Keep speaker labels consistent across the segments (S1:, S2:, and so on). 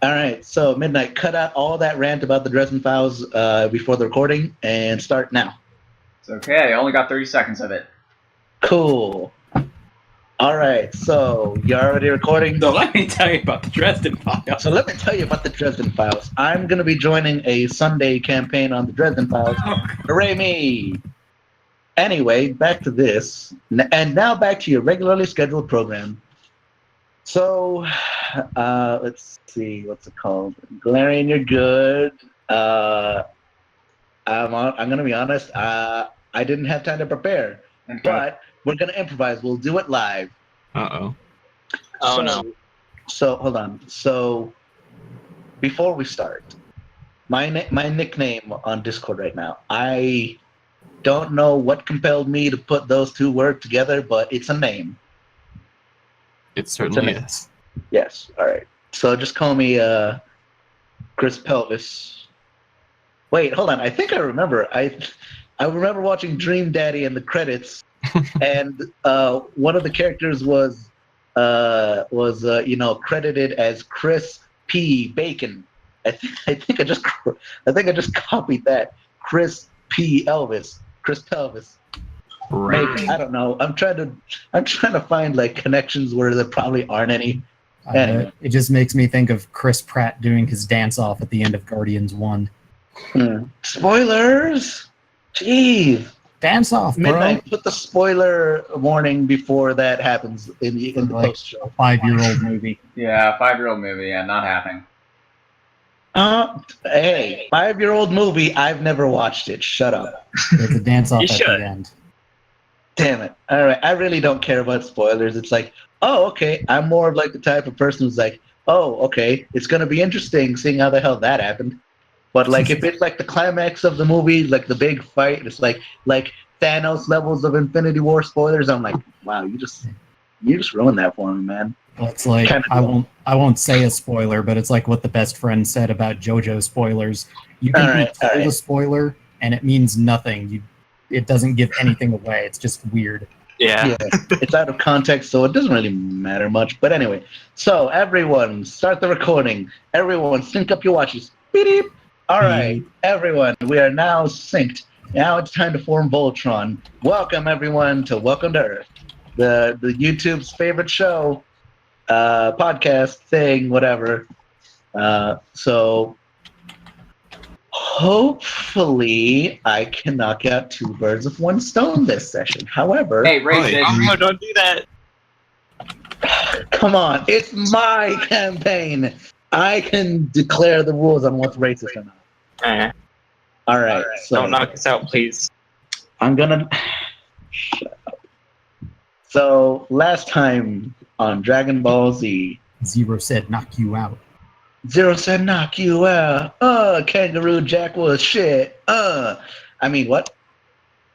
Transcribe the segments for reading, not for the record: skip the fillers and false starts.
S1: All right, so Midnight, cut out all that rant about the Dresden Files before the recording and start now.
S2: It's okay, I only got 30 seconds of it.
S1: Cool. All right, so you're already recording?
S3: So let me tell you about the Dresden Files.
S1: So let me tell you about the Dresden Files. I'm going to be joining a Sunday campaign on the Dresden Files. Hooray me! Anyway, back to this. And now back to your regularly scheduled program. So, let's see, what's it called? Galarian, you're good. I'm going to be honest, I didn't have time to prepare.
S2: Okay.
S1: But we're going to improvise. We'll do it live.
S3: Uh-oh.
S4: Oh, no.
S1: So, hold on. So, before we start, my nickname on Discord right now, I don't know what compelled me to put those two words together, but it's a name.
S3: It certainly is.
S1: Yes. All right. So just call me Chris Pelvis. Wait, hold on. I think I remember. I remember watching Dream Daddy in the credits, and one of the characters was credited as Chris P. Bacon. I think I just copied that. Chris P. Elvis. Chris Pelvis.
S3: Right.
S1: Maybe, I don't know. I'm trying to find like connections where there probably aren't any. Anyway.
S5: It just makes me think of Chris Pratt doing his dance off at the end of Guardians 1.
S1: Spoilers! Jeez.
S5: Dance off, bro.
S1: Midnight, put the spoiler warning before that happens in the post show.
S5: A 5-year-old movie.
S2: Yeah, 5-year-old movie, yeah, not happening.
S1: Hey, 5-year-old movie, I've never watched it. Shut up.
S5: There's a dance off at the end.
S1: Damn it. All right, I really don't care about spoilers. It's like, oh, okay. I'm more of like the type of person who's like, oh, okay, it's going to be interesting seeing how the hell that happened. But like if it's like the climax of the movie, like the big fight, it's like Thanos levels of Infinity War spoilers, I'm like, wow, you just ruined that for me, man.
S5: Well, it's like I won't say a spoiler, but it's like what the best friend said about JoJo spoilers. You can be told a spoiler and it means nothing. It doesn't give anything away. It's just weird.
S4: Yeah.
S1: It's out of context, so it doesn't really matter much. But anyway, so everyone, start the recording. Everyone, sync up your watches. Beep. All right, everyone, we are now synced. Now it's time to form Voltron. Welcome, everyone, to Welcome to Earth, the YouTube's favorite show, podcast thing, whatever. So hopefully I can knock out 2 birds with 1 stone this session. However,
S2: Hey, racist.
S4: Oh, don't do that.
S1: come on, it's my campaign. I can declare the rules on what's racist or not. All right. So
S4: Don't knock us out, please.
S1: I'm gonna shut up. So last time on Dragon Ball Z,
S5: Zero said knock you out.
S1: Zero said knock you out. Kangaroo Jack was shit. I mean what?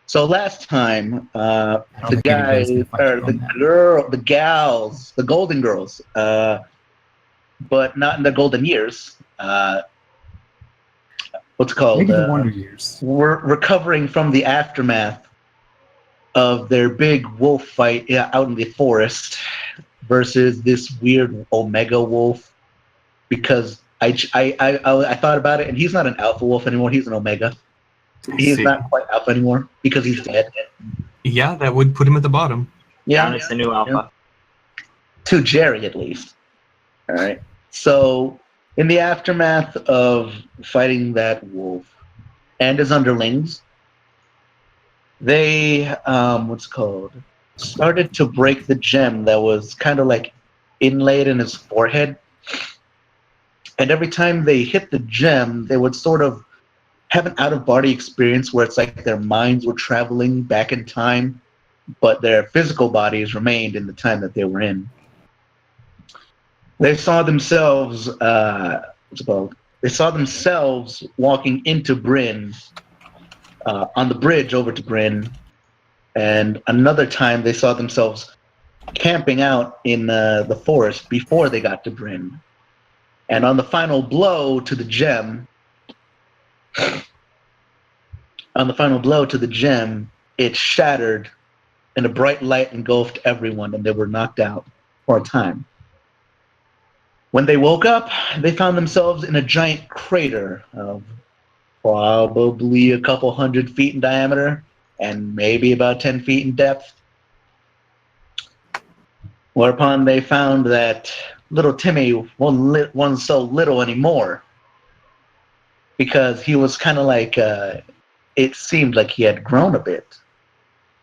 S1: So last time, the guys or the gals, the Golden Girls, but not in the golden years. What's it called?
S5: Maybe the Wonder Years.
S1: We're recovering from the aftermath of their big wolf fight out in the forest versus this weird Omega wolf. Because I thought about it, and he's not an alpha wolf anymore. He's an Omega. He's not quite alpha anymore because he's dead.
S3: Yeah, that would put him at the bottom.
S4: Yeah, it's the new alpha.
S1: To Jerry, at least. All right. So, in the aftermath of fighting that wolf and his underlings, they, started to break the gem that was kind of like inlaid in his forehead. And every time they hit the gem, they would sort of have an out-of-body experience where it's like their minds were traveling back in time, but their physical bodies remained in the time that they were in. They saw themselves, They saw themselves walking into Bryn, on the bridge over to Bryn, and another time they saw themselves camping out in the forest before they got to Bryn. And on the final blow to the gem, it shattered, and a bright light engulfed everyone, and they were knocked out for a time. When they woke up, they found themselves in a giant crater of probably a couple 100 feet in diameter and maybe about 10 feet in depth. Whereupon they found that little Timmy wasn't so little anymore, because he was kind of like, it seemed like he had grown a bit.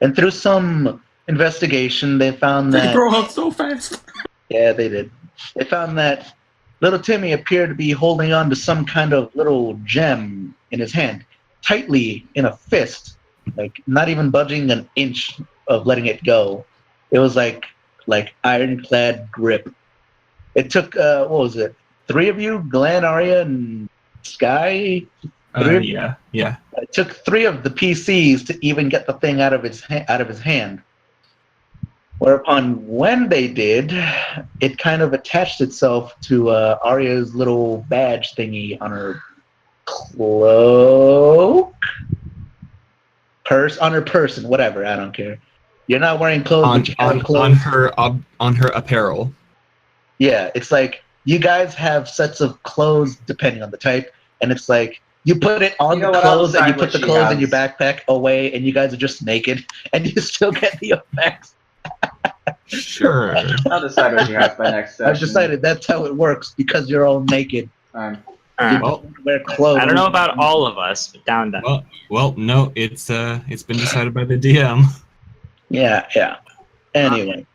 S1: And through some investigation, they found
S6: They
S1: that...
S6: grow up so fast.
S1: Yeah, they did. They found that little Timmy appeared to be holding on to some kind of little gem in his hand, tightly in a fist, like not even budging an inch of letting it go. It was like ironclad grip. It took what was it? 3 of you, Glenn, Arya, and Sky.
S3: Yeah.
S1: It took 3 of the PCs to even get the thing out of his hand. Whereupon, when they did, it kind of attached itself to Arya's little badge thingy on her cloak, on her person, whatever. I don't care. You're not wearing clothes, but you have clothes.
S3: On her apparel.
S1: Yeah, it's like you guys have sets of clothes depending on the type, and it's like you put it on the clothes and you put the clothes in your backpack away, and you guys are just naked, and you still get the effects.
S3: Sure.
S2: I'll decide what she has by next session.
S1: I've decided that's how it works because you're all naked.
S2: Fine.
S1: You
S3: Well,
S1: don't wear clothes.
S4: I don't know about all of us, but down to
S3: Well, no, it's been decided by the DM.
S1: Yeah. Anyway,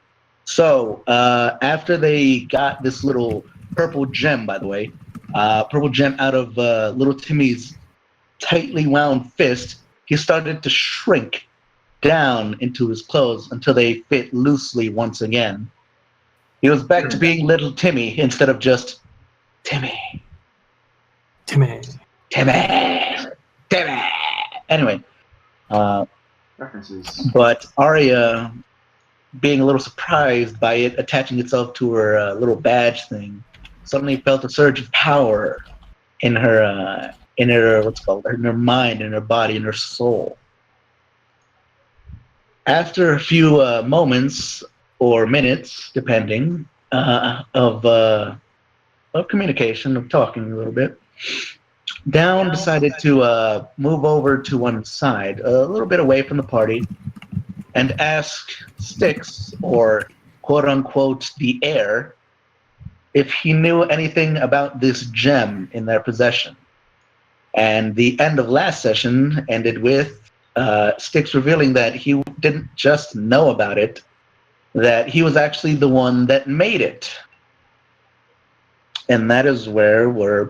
S1: so after they got this little purple gem, by the way, purple gem out of little Timmy's tightly wound fist, he started to shrink down into his clothes until they fit loosely once again. He was back to being little Timmy instead of just Timmy. Anyway,
S2: References.
S1: but Arya, being a little surprised by it attaching itself to her little badge thing, suddenly felt a surge of power in her what's called, in her mind, in her body, in her soul. After a few moments or minutes, depending, of communication, of talking a little bit, Down decided to move over to one side, a little bit away from the party, and ask Styx, or quote-unquote the heir, if he knew anything about this gem in their possession. And the end of last session ended with Styx revealing that he didn't just know about it, that he was actually the one that made it. And that is where we're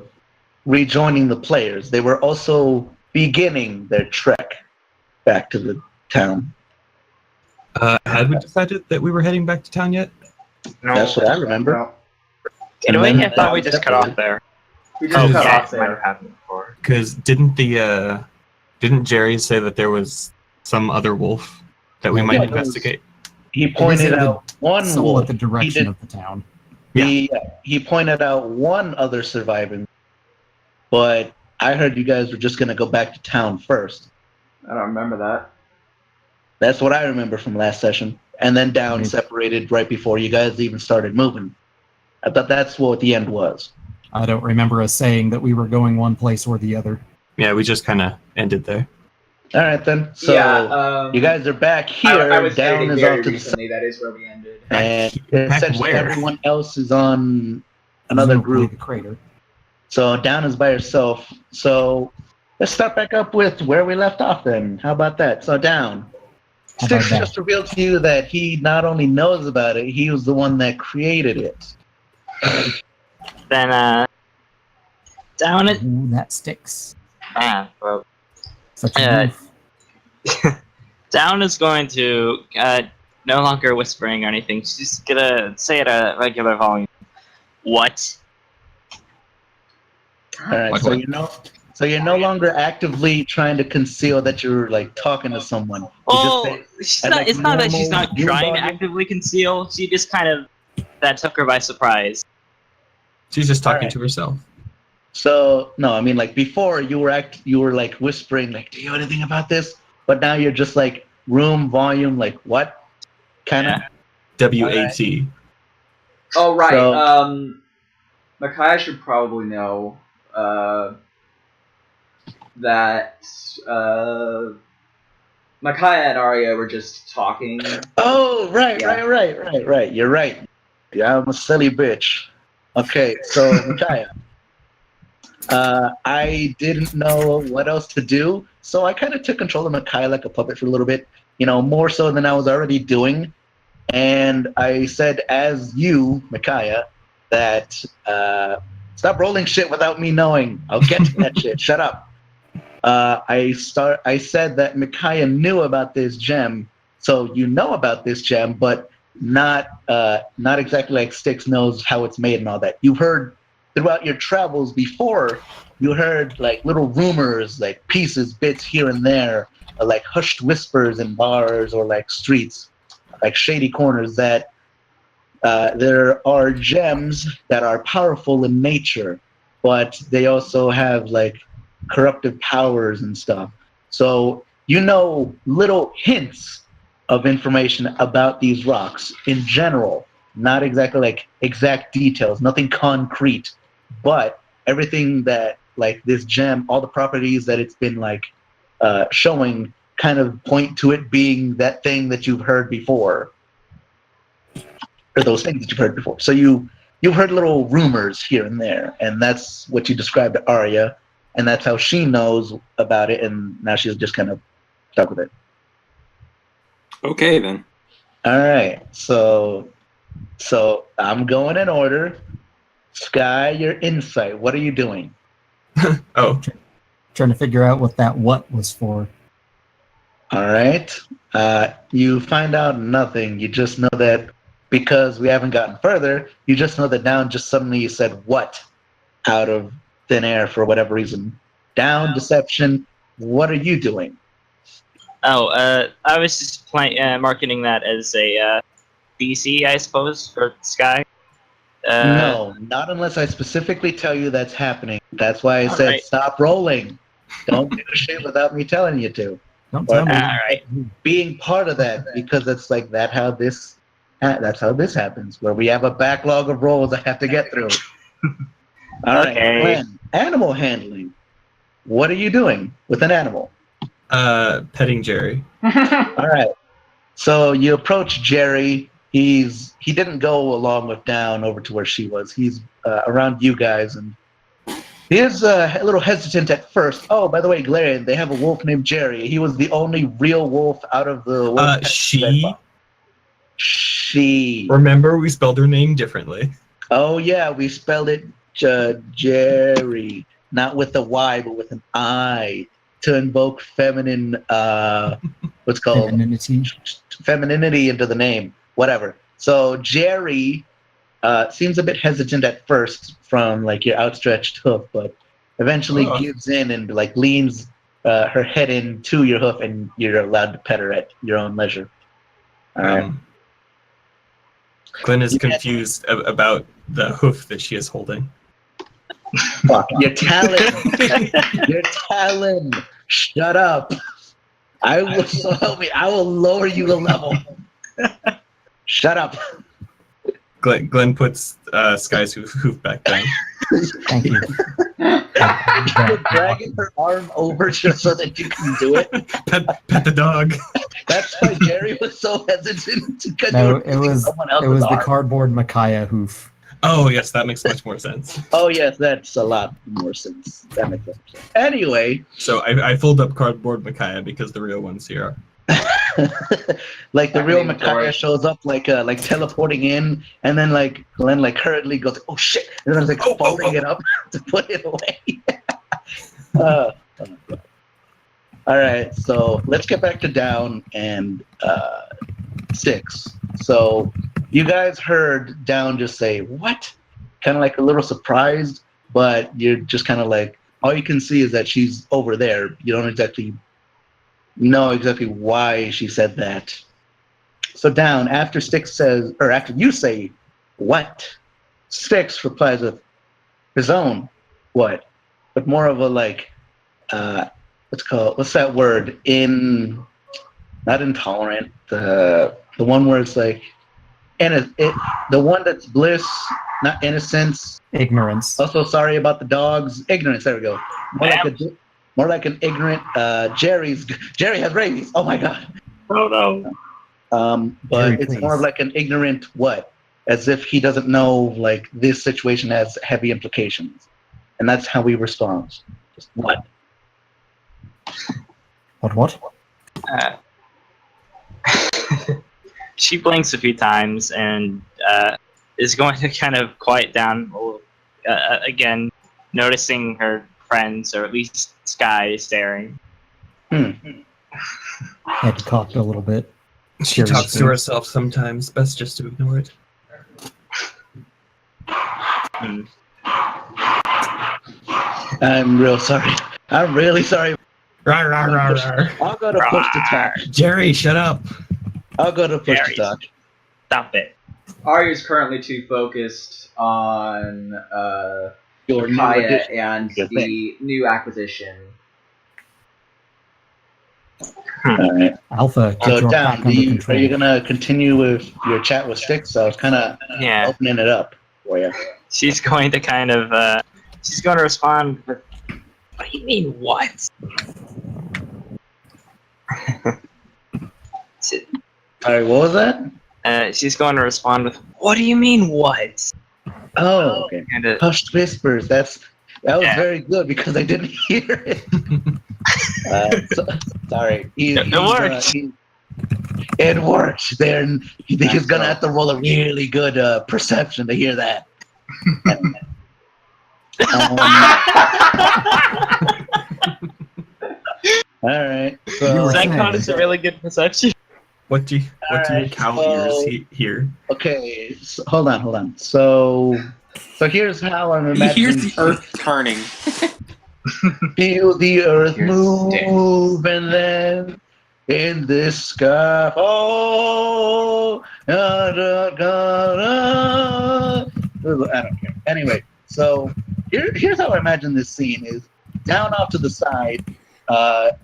S1: rejoining the players. They were also beginning their trek back to the town.
S3: Had we decided that we were heading back to town yet?
S4: no.
S1: That's what I remember.
S2: No.
S4: Did we?
S1: And
S4: I
S1: then
S4: thought we just cut off there.
S2: We just cut
S4: yeah,
S2: off
S4: it might
S2: there.
S4: have happened before.
S3: Because didn't Jerry say that there was some other wolf that we might
S1: Yeah, there was-
S3: investigate?
S1: He pointed
S5: in the-
S1: out one
S5: Somewhat
S1: wolf.
S5: the direction
S1: did-
S5: of the town.
S1: He pointed out one other surviving, but I heard you guys were just going to go back to town first.
S2: I don't remember that.
S1: That's what I remember from last session. And then Down
S5: Right.
S1: separated right before you guys even started moving. I thought that's what the end was.
S5: I don't remember us saying that we were going one place or the other.
S3: Yeah, we just kind of ended there.
S1: All right, then. So you guys are back here.
S2: I was
S1: Down
S2: editing
S1: is
S2: very
S1: off to the side.
S2: recently. That is where we ended.
S1: And
S3: Back
S1: essentially
S3: where?
S1: everyone else is on another
S5: Presumably
S1: group.
S5: The crater.
S1: So Down is by herself. So let's start back up with where we left off then. How about that? So Down.
S5: How about
S1: Styx
S5: that?
S1: just revealed to you that he not only knows about it, he was the one that created it.
S4: Then down it.
S5: Ooh, that sticks.
S4: Well,
S5: Such a move.
S4: Down is going to no longer whispering or anything. She's gonna say at a regular volume. What?
S1: All right,
S3: Like
S1: so
S3: what?
S1: you're no longer actively trying to conceal that you're like talking to someone. You
S4: Oh,
S1: just say,
S4: it's not that she's not
S1: normal
S4: trying to
S1: volume?
S4: actively conceal. She just kind of that took her by surprise.
S3: She's just talking
S1: Alright.
S3: to herself.
S1: So no, I mean like before you were like whispering like, do you know anything about this? But now you're just like room volume, like what? Kind of.
S4: Yeah.
S3: WAT.
S2: Oh right.
S1: So-
S2: Micaiah should probably know that Micaiah and Arya were just talking.
S1: Oh, right.
S2: Yeah.
S1: You're right. Yeah, I'm a silly bitch. Okay, so Micaiah. I didn't know what else to do, so I kind of took control of Micaiah like a puppet for a little bit, more so than I was already doing. And I said, as you, Micaiah, that stop rolling shit without me knowing. I'll get to that shit. Shut up. I said that Micaiah knew about this gem, so you know about this gem, but not exactly like Styx knows how it's made and all that. You've heard throughout your travels before. You heard like little rumors, like pieces, bits here and there, like hushed whispers in bars or like streets, like shady corners, that there are gems that are powerful in nature, but they also have like corruptive powers and stuff. So little hints of information about these rocks in general, not exactly like exact details, nothing concrete, but everything that like this gem, all the properties that it's been like showing kind of point to it being that thing that you've heard before, or those things that you've heard before. So you've heard little rumors here and there, and that's what you described to Arya, and that's how she knows about it, and now she's just kind of stuck with it.
S6: Okay, then.
S1: All right, so I'm going in order. Sky, your insight. What are you doing?
S3: Oh,
S5: Trying to figure out what that what was for.
S1: All right. You find out nothing. You just know that because we haven't gotten further, you just know that Down just suddenly said what out of thin air for whatever reason. Down, deception. What are you doing?
S4: Oh, I was just marketing that as a BC, I suppose, for Sky.
S1: No, not unless I specifically tell you that's happening. That's why I said
S4: right.
S1: Stop rolling. Don't do shit without me telling you to.
S5: Don't tell me.
S4: All right.
S1: Being part of that, because it's like that's how this happens, where we have a backlog of rolls I have to get through. All right,
S4: Okay.
S1: Glenn, animal handling. What are you doing with an animal?
S3: petting Jerry.
S1: All right. So you approach Jerry. He didn't go along with Down over to where she was. He's around you guys, and he is a little hesitant at first. Oh, by the way, Glarian, they have a wolf named Jerry. He was the only real wolf out of the wolf. She.
S3: Remember, we spelled her name differently.
S1: Oh yeah, we spelled it Jerry, not with a Y, but with an I, to invoke feminine. What's called femininity into the name. Whatever. So Jerry seems a bit hesitant at first from like your outstretched hoof, but eventually gives in and like leans her head into your hoof, and you're allowed to pet her at your own leisure. All right.
S3: Glenn is confused about the hoof that she is holding.
S1: Fuck, your talon. Your talon. Shut up. I will so help me. I will lower you a level. Shut up.
S3: Glenn puts Sky's hoof back down.
S5: Thank you.
S1: You're dragging her arm over just so that you can do it.
S3: Pet the dog.
S1: That's why Jerry was so hesitant to
S5: No, it was
S1: someone else's
S5: it was the
S1: arm.
S5: cardboard Micaiah hoof.
S3: Oh, yes, that makes much more sense.
S1: Oh yes, that's a lot more sense. That makes sense. Anyway,
S3: So I fold up cardboard Micaiah because the real ones here are.
S1: like the real
S2: Inventory.
S1: Micaiah shows up like teleporting in, and then like Glenn like hurriedly goes, oh shit, and then I was like folding it up to put it away. Oh my God. All right, so let's get back to Down and 6. So you guys heard Down just say what? Kind of like a little surprised, but you're just kind of like, all you can see is that she's over there. You don't exactly know exactly why she said that. So Down, after Styx says, or after you say what, Styx replies with his own what, but more of a like, what's that word? Not intolerant, the one where it's like the one that's bliss, not innocence.
S5: Ignorance.
S1: Also, sorry about the dogs. Ignorance. There we go. More like an ignorant. Jerry has rabies. Oh my god.
S4: Oh no.
S1: But
S5: Jerry,
S1: it's
S5: please.
S1: more of like an ignorant what? As if he doesn't know like this situation has heavy implications, and that's how we respond. Just what?
S5: What?
S4: She blinks a few times and is going to kind of quiet down again, noticing her friends, or at least Sky, staring.
S5: Head cocked a little bit.
S3: She talks to herself sometimes. Best just to ignore it.
S1: I'm real sorry. I'm really sorry.
S3: Rar, rar, rar, rar.
S1: I'll go to push to talk.
S3: Jerry, shut up.
S1: I'll go to push
S4: Jerry.
S1: to talk.
S4: Stop it.
S2: Arya's currently too focused on
S1: Your new
S2: Kaya
S1: addition.
S2: and
S1: Good
S2: the new acquisition.
S1: All right.
S5: Alpha, get
S1: So
S5: your
S1: down.
S5: pack under control.
S1: Are you gonna continue with your chat with Sticks? I was kind of
S4: Yeah.
S1: opening it up for you.
S4: She's going to kind of she's going to respond with, "What do you mean, what?"
S1: All right. What was that?
S4: She's going to respond with, "What do you mean, what?"
S1: Oh, okay.
S4: And
S1: Hushed whispers. That was
S4: Yeah.
S1: very good because I didn't hear it. Sorry.
S4: It worked.
S1: It worked. Then he's gonna have to roll a really good perception to hear that. All right. So,
S4: that count as a really good perception?
S3: What do your
S1: Alright,
S3: cow
S1: so-
S3: ears hear?
S1: okay. So, hold on. So here's how I'm
S6: He
S1: imagining.
S6: hears the earth turning.
S1: Feel the earth
S6: Here's
S1: move, and then in this sky, oh, I don't care. Anyway, so here's how I imagine this scene is down off to the side,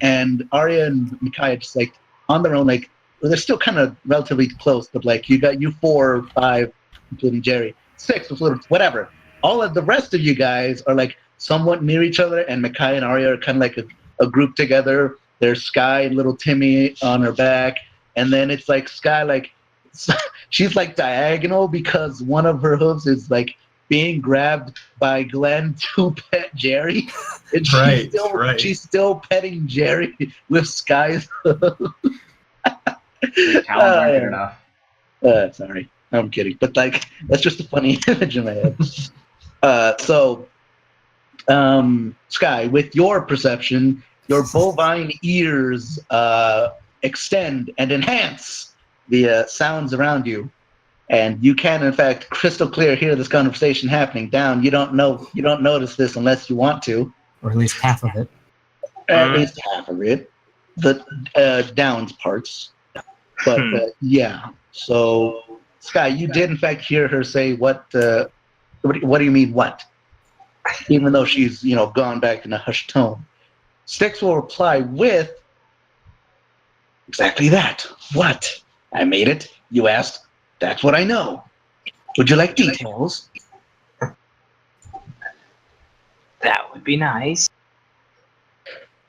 S1: and Arya and Micaiah just like on their own, like well, they're still kind of relatively close, but like you 4, 5, including Jerry, 6 with little whatever. All of the rest of you guys are like somewhat near each other, and Micaiah and Arya are kind of like a group together. There's Sky and little Timmy on her back, and then it's like Sky, like she's like diagonal because one of her hooves is like being grabbed by Glenn to pet Jerry, and she's still petting Jerry with Sky's hooves.
S2: Your talents aren't good enough.
S1: Sorry, I'm kidding, but like that's just a funny image in my head. Sky, with your perception, your bovine ears extend and enhance the sounds around you, and you can, in fact, crystal clear hear this conversation happening. Down, you don't notice this unless you want to,
S5: Or at least half of it.
S1: at least half of it, the Downs parts. But yeah, so Sky, you did in fact hear her say, "What do you mean, what?" Even though she's gone back in a hushed tone. Sticks will reply with exactly that. What? I made it. You asked. That's what I know. Would you like details?
S4: That would be nice.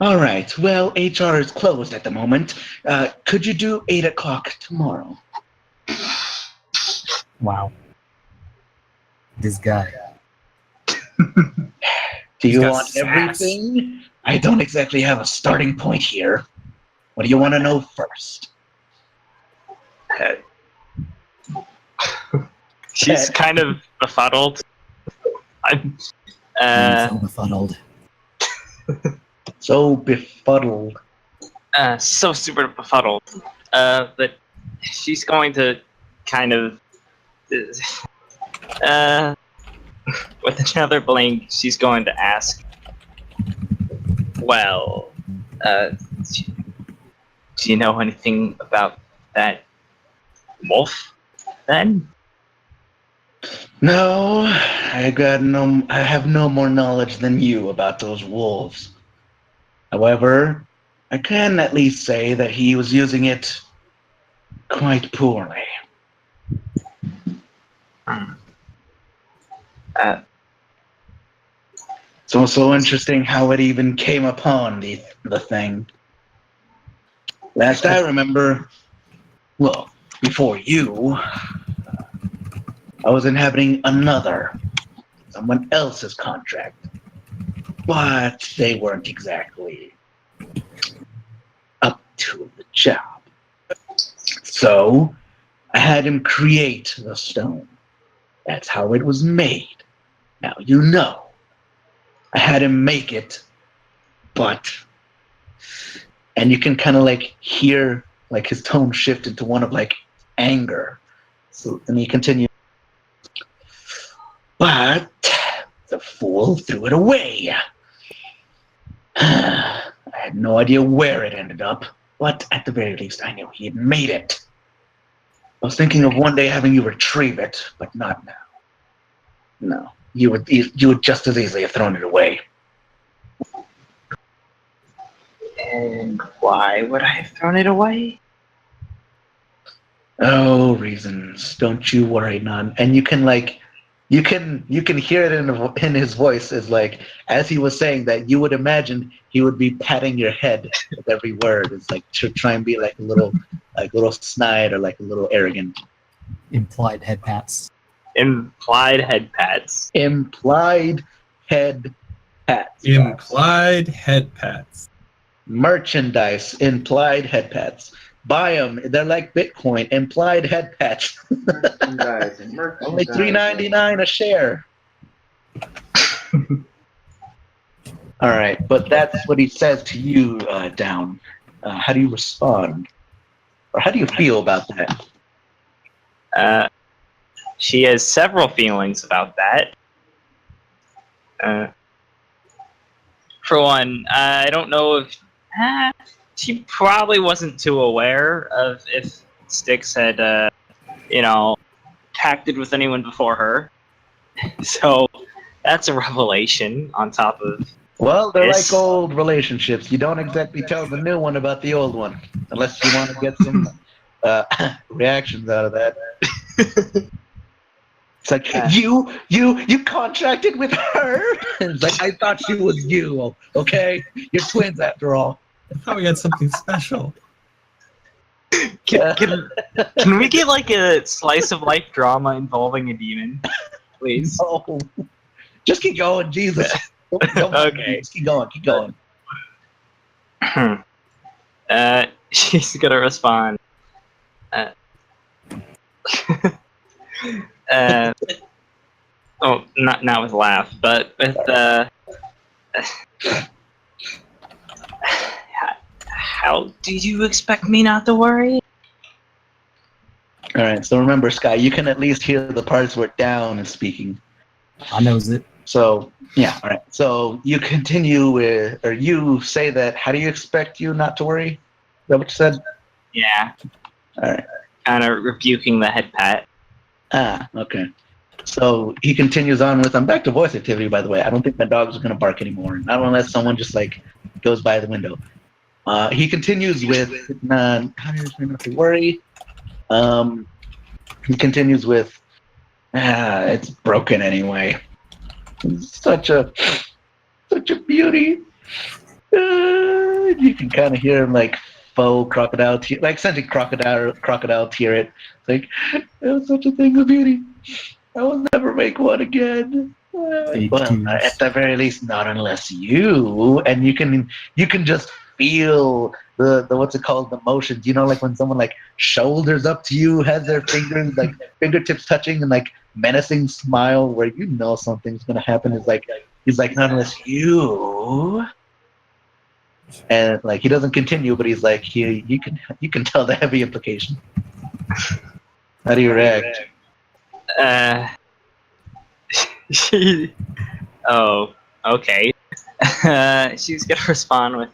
S1: All right. Well, HR is closed at the moment. Could you do 8 o'clock tomorrow?
S5: Wow. This guy.
S1: Do you
S3: got
S1: want
S3: sass.
S1: everything? I don't exactly have a starting point here. What do you want to know first?
S4: She's kind of befuddled. I'm
S5: I'm so befuddled.
S1: So befuddled.
S4: so super befuddled. But she's going to kind of with another blink, she's going to ask, "Well, do you know anything about that wolf, then?"
S1: No, I have no more knowledge than you about those wolves. However, I can at least say that he was using it quite poorly. It's also interesting how it even came upon the thing. Last I remember, well, before you, I was inhabiting someone else's contract. But they weren't exactly up to the job. So I had him create the stone. That's how it was made. Now you know. I had him make it, and you can kind of like hear like his tone shift into one of like anger. So and he continued. But the fool threw it away. I had no idea where it ended up, but at the very least I knew he had made it. I was thinking of one day having you retrieve it, but not now. No, you would just as easily have thrown it away.
S4: And why would I have thrown it away?
S1: Oh, reasons. Don't you worry none. And you can hear it in his voice as he was saying that you would imagine he would be patting your head with every word. It's like to try and be like a little snide or like a little arrogant.
S5: Implied head pats.
S4: Implied head pats.
S1: Implied head pats.
S3: Implied head pats.
S1: Merchandise. Implied head pats. Buy them. They're like Bitcoin. Implied head pats.
S2: Merchandise.
S1: Only $3.99 a share. All right, but that's what he says to you, Down. How do you respond, or how do you feel about that?
S4: She has several feelings about that. For one, I don't know if she probably wasn't too aware of if Styx had, pacted with anyone before her. So that's a revelation on top of.
S1: Well, they're
S4: this.
S1: like old relationships. You don't exactly tell the new one about the old one, unless you want to get some reactions out of that. It's like you contracted with her. It's like I thought she was you. Okay, you're twins after all.
S3: I thought we had something special.
S4: Can we get like a slice of life drama involving a demon, please?
S1: Oh, just keep going, Jesus. Don't
S4: Okay.
S1: Just keep going. Keep going.
S4: She's gonna respond. Not with laugh, but with how do you expect me not to worry?
S1: All right. So remember, Sky, you can at least hear the parts where Down is speaking.
S5: I knows it.
S1: So yeah. All right. So you continue with, or you say that. How do you expect you not to worry? Is that what you said?
S4: Yeah.
S1: All right.
S4: Kind of rebuking the head pat.
S1: Okay. So he continues on with, I'm back to voice activity, by the way. I don't think my dogs are going to bark anymore, not unless someone just like goes by the window. He continues with, how do you expect not to worry? He continues with, it's broken anyway. It's such a beauty. You can kind of hear him like faux crocodile tear, like scented crocodile tear it. It's like, it was such a thing of beauty. I will never make one again. Well, at the very least, not unless you. And you can just feel the what's it called, the motions. You know, like when someone like shoulders up to you, has their fingers like fingertips touching, and like menacing smile, where you know something's gonna happen. He's like, not unless you. And like he doesn't continue, but he's like, you can tell the heavy implication. How do you react?
S4: Oh, okay. She's gonna respond with,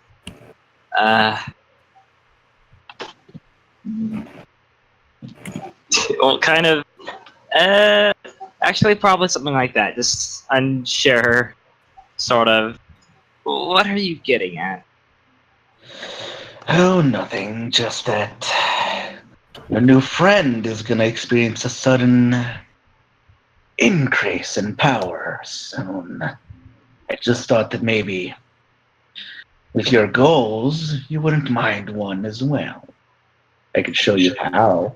S4: well, kind of, actually probably something like that. Just unsure, sort of. What are you getting at?
S1: Oh, nothing. Just that your new friend is gonna experience a sudden increase in power soon. I just thought that maybe with your goals, you wouldn't mind one as well. I could show you how.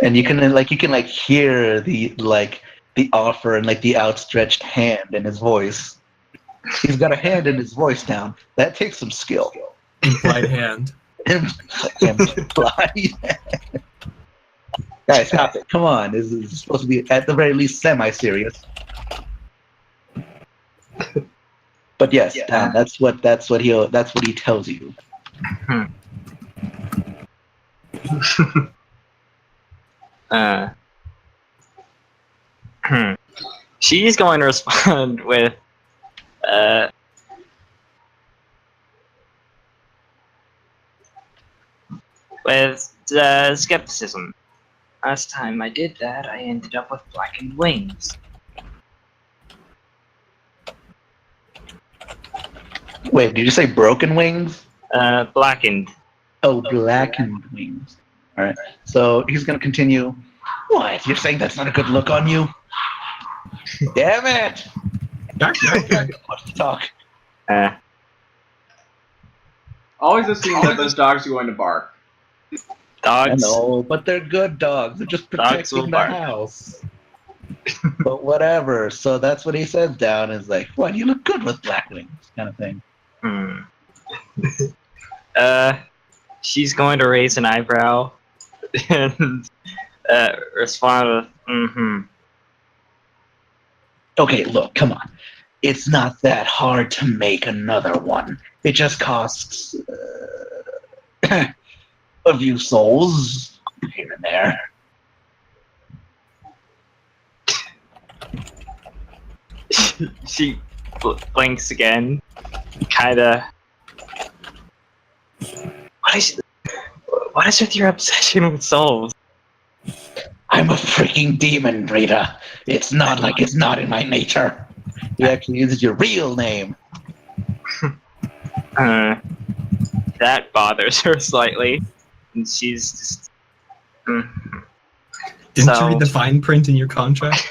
S1: And you can hear the offer and like the outstretched hand in his voice. He's got a hand in his voice now. That takes some skill.
S3: Implied hand.
S1: Implied. Guys, stop it! Come on, this is supposed to be at the very least semi-serious. But yes, that's what he tells you.
S4: She's going to respond with skepticism. Last time I did that, I ended up with blackened wings.
S1: Wait, did you say broken wings?
S4: Blackened.
S1: Oh, blackened wings. All right. So he's going to continue. What? You're saying that's not a good look on you? Damn it! Let's talk.
S2: Always assume that those dogs are going to bark.
S4: Dogs.
S1: I know, but they're good dogs. They're just protecting the house. But whatever. So that's what he says down. Is like, what? You look good with black wings, kind of thing.
S4: She's going to raise an eyebrow and respond with,
S1: Okay, look, come on. It's not that hard to make another one. It just costs a few souls here and there.
S4: She blinks again, kinda. What is with your obsession with souls?
S1: I'm a freaking demon, Rita. It's not like it's not in my nature. He actually uses your real name.
S4: That bothers her slightly, and she's just.
S3: Didn't you read the fine print in your contract?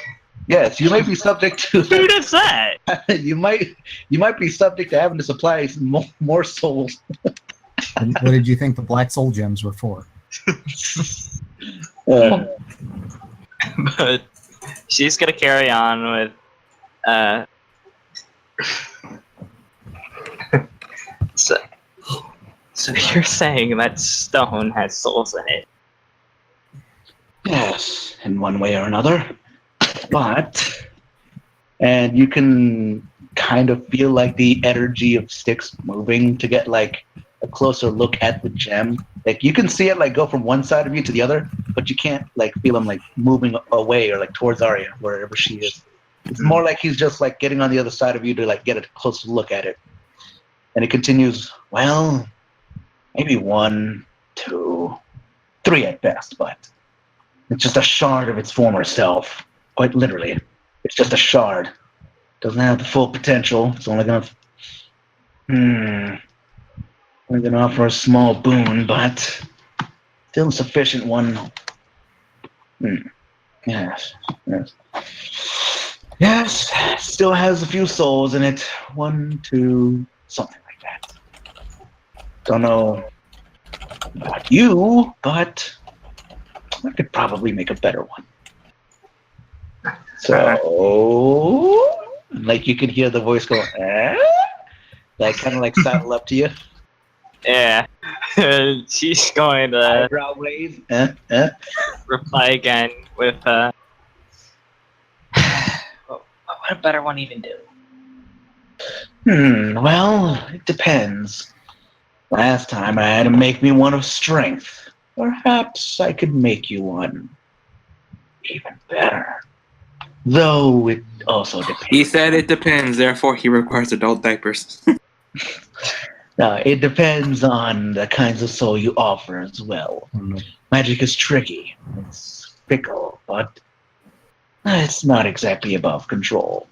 S1: Yes, you might be subject to.
S4: Who does that?
S1: you might be subject to having to supply some more souls.
S5: And what did you think the black soul gems were for?
S4: But she's gonna carry on with so you're saying that stone has souls in it?
S1: Yes, in one way or another. And you can kind of feel like the energy of sticks moving to get like a closer look at the gem. Like you can see it like go from one side of you to the other, but you can't like feel him like moving away or like towards Arya, wherever she is. It's more like he's just like getting on the other side of you to like get a closer look at it. And it continues, well, maybe 1, 2, 3 at best, but it's just a shard of its former self. Quite literally. It's just a shard. Doesn't have the full potential. It's only gonna offer a small boon, but still a sufficient one. Yes. Yes, still has a few souls in it. 1, 2, something like that. Don't know about you, but I could probably make a better one. So, like you can hear the voice go, like kind of like saddle up to you.
S4: Yeah. She's going to
S1: eyebrow raise.
S4: reply again with, what would a better one even do?
S1: Well, it depends. Last time I had to make me one of strength. Perhaps I could make you one even better. Though it also depends.
S6: He said it depends, therefore he requires adult diapers.
S1: It depends on the kinds of soul you offer as well. Magic is tricky. It's fickle, but it's not exactly above control.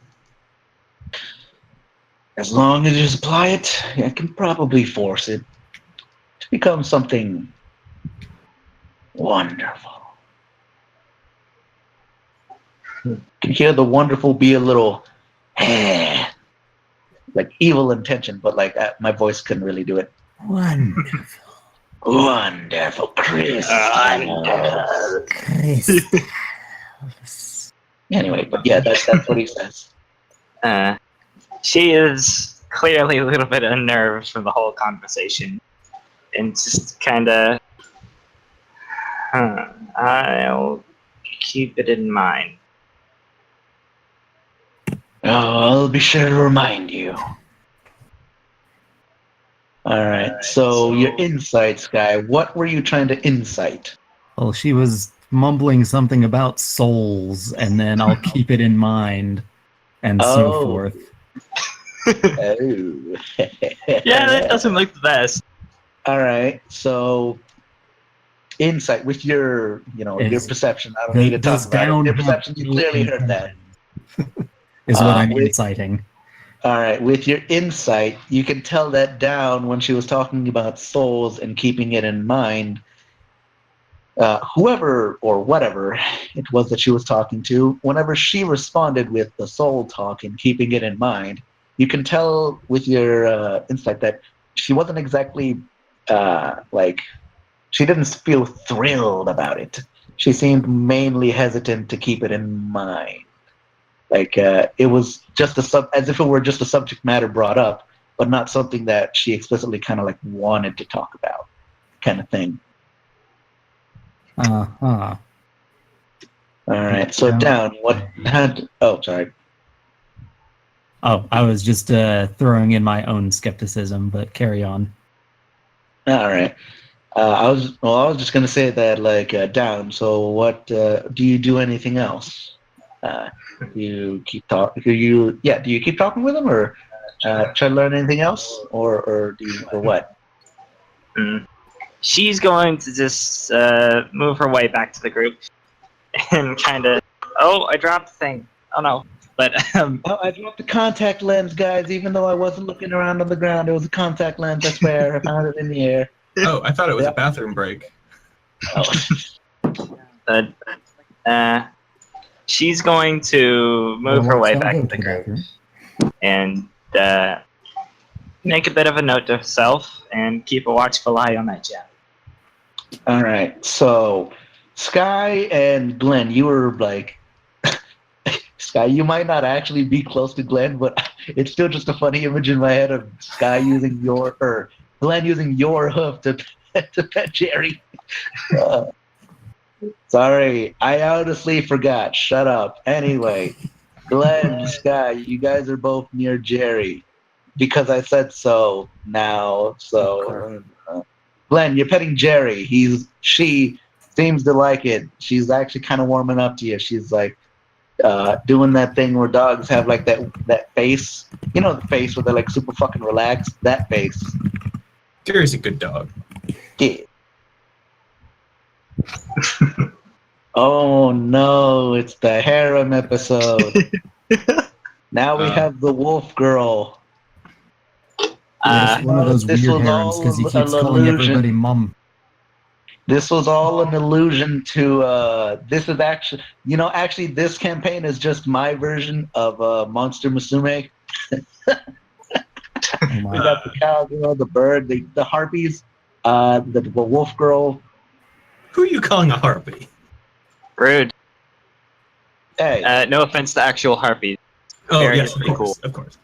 S1: As long as you supply it, I can probably force it to become something wonderful. can hear the wonderful be a little like evil intention, but like my voice couldn't really do it.
S5: Wonderful.
S1: Wonderful, Chris. Anyway, but yeah, that's what he says.
S4: She is clearly a little bit unnerved from the whole conversation, and just kind of, I'll keep it in mind.
S1: Oh, I'll be sure to remind you. All right. So your insights, guy. What were you trying to incite?
S5: Well, she was mumbling something about souls, and then I'll keep it in mind, and so forth.
S1: Oh.
S4: Yeah, that doesn't look the best.
S1: All right. So insight with your, your perception. I don't need to talk about it. Your perception. You clearly heard that.
S5: Is what I'm inciting.
S1: All right. With your insight, you can tell that down when she was talking about souls and keeping it in mind. Whoever or whatever it was that she was talking to, whenever she responded with the soul talk and keeping it in mind, you can tell with your insight that she wasn't exactly she didn't feel thrilled about it. She seemed mainly hesitant to keep it in mind. Like it was just as if it were just a subject matter brought up, but not something that she explicitly kind of like wanted to talk about, kind of thing.
S5: All
S1: right. So down. What had? Oh, sorry.
S5: Oh, I was just throwing in my own skepticism, but carry on.
S1: All right. I was just gonna say that down. So what? Do you do anything else? You keep talking. Do you keep talking with him, or try to learn anything else, or what?
S4: She's going to just move her way back to the group and kind of. Oh, I dropped the thing. Oh no! But
S1: I dropped the contact lens, guys. Even though I wasn't looking around on the ground, it was a contact lens. I swear, I found it in the air.
S3: Oh, I thought it was a bathroom break.
S4: But she's going to move her way back to the group and make a bit of a note to herself and keep a watchful eye on that gem.
S1: All right. So, Sky and Glenn, you were like, Sky, you might not actually be close to Glenn, but it's still just a funny image in my head of Sky using Glenn using your hoof to pet Jerry. Sorry, I honestly forgot. Shut up. Anyway, Glenn, Sky, you guys are both near Jerry because I said so now. So, Glenn, you're petting Jerry. She seems to like it. She's actually kind of warming up to you. She's like doing that thing where dogs have like that face. You know, the face where they're like super fucking relaxed. That face.
S3: Jerry's a good dog.
S1: Yeah. Oh no, it's the harem episode. Now we have the wolf girl.
S5: It's one of those weird harems because he keeps calling everybody mum.
S1: This was all an allusion to this is actually this campaign is just my version of Monster Musume. We got the cowgirl, the bird, the harpies, the wolf girl.
S3: Who are you calling a harpy?
S4: Rude.
S1: Hey.
S4: No offense to actual harpies.
S3: Oh,
S4: Very
S3: yes,
S4: pretty
S3: of course,
S4: cool.
S3: of course.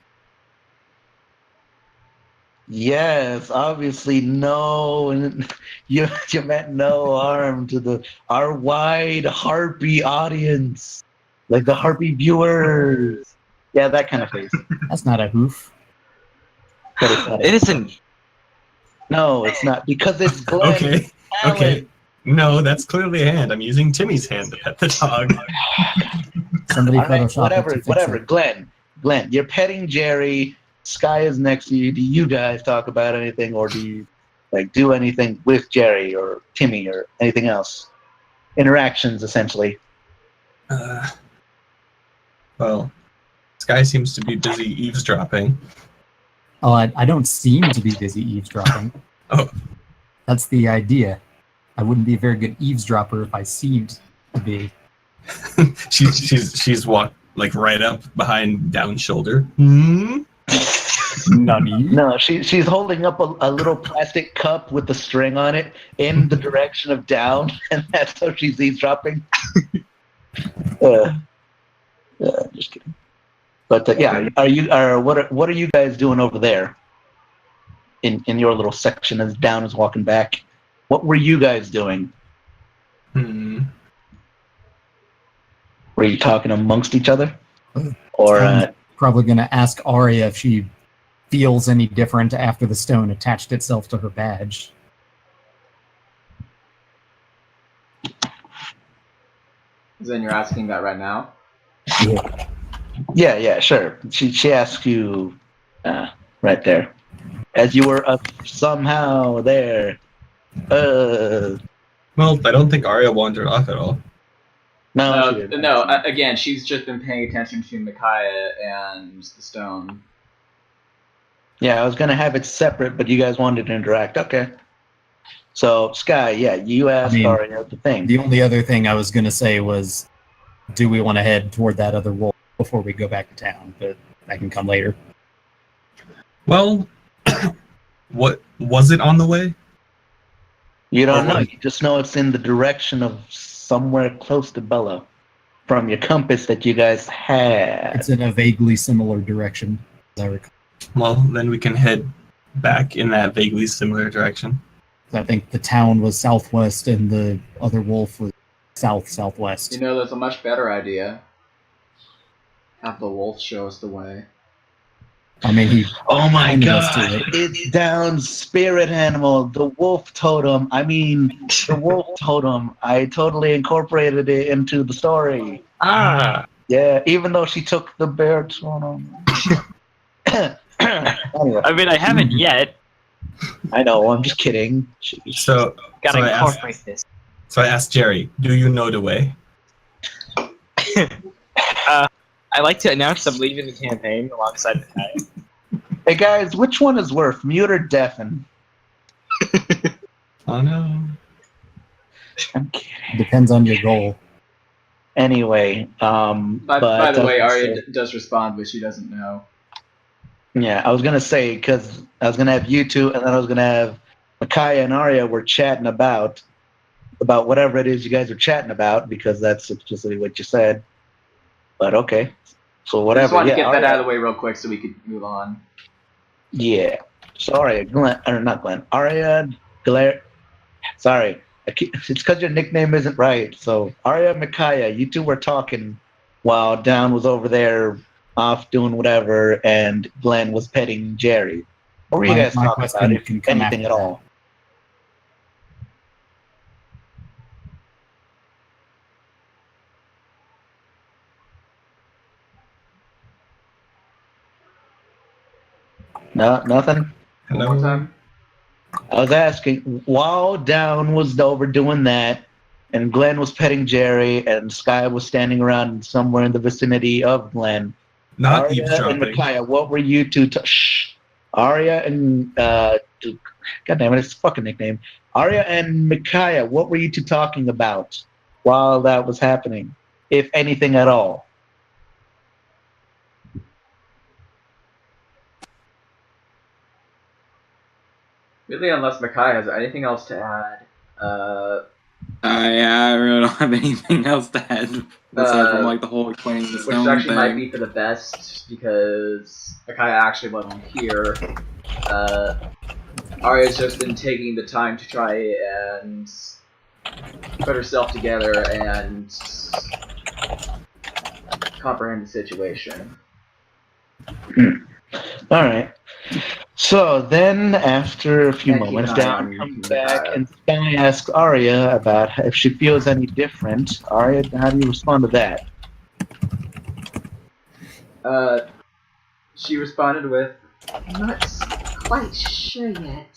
S1: Yes, obviously no. You meant no harm to our wide harpy audience, like the harpy viewers. Yeah, that kind of face.
S5: That's not a hoof.
S1: But it's not
S4: It isn't.
S1: No, it's not because it's Glenn.
S3: Okay, okay. No, that's clearly a hand. I'm using Timmy's hand to pet the dog.
S5: Somebody
S1: All right,
S5: Photoshop
S1: whatever. Glenn, you're petting Jerry. Sky is next to you. Do you guys talk about anything, or do you do anything with Jerry or Timmy or anything else? Interactions, essentially.
S3: Well, Sky seems to be busy eavesdropping.
S5: Oh, I don't seem to be busy eavesdropping.
S3: Oh.
S5: That's the idea. I wouldn't be a very good eavesdropper if I seemed to be.
S3: she's walked like right up behind Down's shoulder. Hmm?
S5: Nani?
S1: No, she's holding up a little plastic cup with the string on it in the direction of Down, and that's how she's eavesdropping. Just kidding. But yeah, what are you guys doing over there? In your little section as Down is walking back, what were you guys doing? Were you talking amongst each other, or?
S5: I'm probably going to ask Arya if she feels any different after the stone attached itself to her badge.
S2: Then you're asking that right now?
S1: Yeah, sure. She asked you right there, as you were up somehow there.
S3: Well, I don't think Arya wandered off at all.
S1: No, she didn't.
S2: No. Again, she's just been paying attention to Micaiah and the stone.
S1: Yeah, I was gonna have it separate, but you guys wanted to interact. Okay. So Sky, yeah, you asked Arya the thing.
S5: The only other thing I was going to say was, do we want to head toward that other wolf before we go back to town? But that can come later.
S3: Well, what was it on the way?
S1: You don't know. You just know it's in the direction of somewhere close to Bella from your compass that you guys had.
S5: It's in a vaguely similar direction, as I recall.
S3: Well, then we can head back in that vaguely similar direction.
S5: I think the town was southwest and the other wolf was southwest.
S2: You know, that's a much better idea. Have the wolf show us the way.
S5: I mean,
S1: oh my
S5: pointed us
S1: god,
S5: to it.
S1: it's Down's spirit animal, the wolf totem. I totally incorporated it into the story. Yeah, even though she took the bear totem. Anyway.
S4: I mean, I haven't yet.
S1: I know, I'm just kidding. Jeez.
S3: So
S4: Gotta incorporate this.
S3: So I asked Jerry, do you know the way?
S4: I like to announce I'm leaving the campaign alongside the guy.
S1: Hey guys, which one is worse, mute or deafen?
S3: Oh no.
S1: I'm kidding.
S5: Depends on your goal.
S1: Anyway,
S2: By the way, Arya does respond, but she doesn't know.
S1: Yeah, I was gonna say, because I was gonna have you two, and then I was gonna have Micaiah and Arya were chatting about whatever it is you guys are chatting about, because that's explicitly what you said. But okay, so whatever.
S2: I just wanted to get
S1: Arya,
S2: that out of the way real quick so we could move on.
S1: Yeah. Sorry, Arya, sorry. It's because your nickname isn't right. So Arya, Micaiah, you two were talking while Down was over there off doing whatever, and Glenn was petting Jerry. What were you guys talking about? If anything at all? No, nothing.
S2: One more time.
S1: I was asking, while Down was over doing that, and Glenn was petting Jerry, and Sky was standing around somewhere in the vicinity of Glenn.
S3: Not
S1: Arya
S3: eavesdropping.
S1: and Micaiah, what were you two? Shh. Arya and God damn it, it's a fucking nickname. Arya and Micaiah, what were you two talking about while that was happening, if anything at all?
S2: Really, unless Micaiah has anything else to add.
S6: I really don't have anything else to add aside from like the whole explaining the
S2: Which
S6: stone
S2: actually
S6: thing.
S2: might be for the best, because Micaiah actually wasn't here. Arya's just been taking the time to try and put herself together and comprehend the situation.
S1: All right. So then, after a few
S2: And keep
S1: moments,
S2: an eye
S1: Down
S2: on
S1: comes
S2: Micaiah.
S1: back and Sky asks Arya about if she feels any different. Arya, how do you respond to that?
S2: She responded with, "I'm not quite sure yet."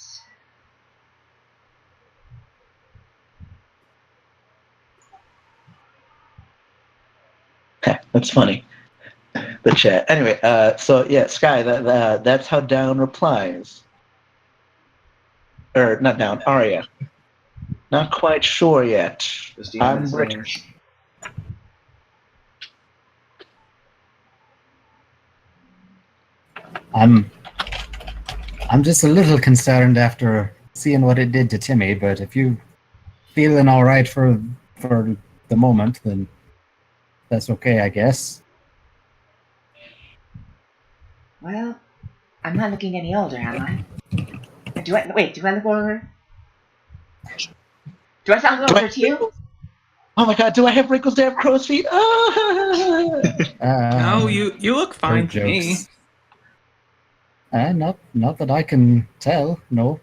S1: That's funny. The chat. Anyway, so yeah, Sky, that's how Down replies. Or, not Down, Arya. Not quite sure yet.
S2: This demon
S1: I'm
S2: is
S1: British.
S5: I'm just a little concerned after seeing what it did to Timmy, but if you feeling all right for the moment, then that's okay, I guess.
S7: Well, I'm not looking any older, am I? Do I look older? Do I sound older to you?
S1: Oh my god, do I have wrinkles? Do I have crow's feet? Ah!
S6: No, you look fine to me.
S5: jokes. Not that I can tell. No.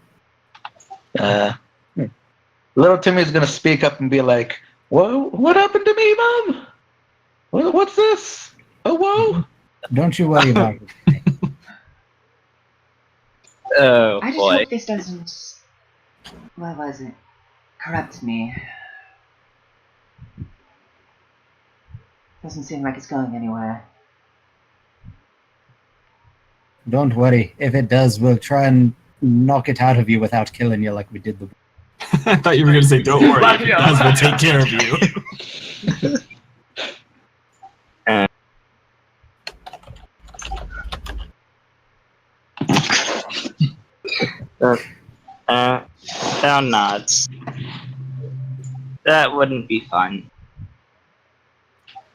S1: Little Timmy's gonna speak up and be like, "Whoa, what happened to me, Mom? What's this? Oh, whoa!"
S5: Don't you worry about it.
S4: Oh
S7: I just
S4: boy.
S7: hope this doesn't. What was it? Corrupt me. Doesn't seem like it's going anywhere.
S5: Don't worry. If it does, we'll try and knock it out of you without killing you like we did the...
S3: I thought you were going to say, don't worry, if it does, we'll take care of you.
S4: Down nods. That wouldn't be fun.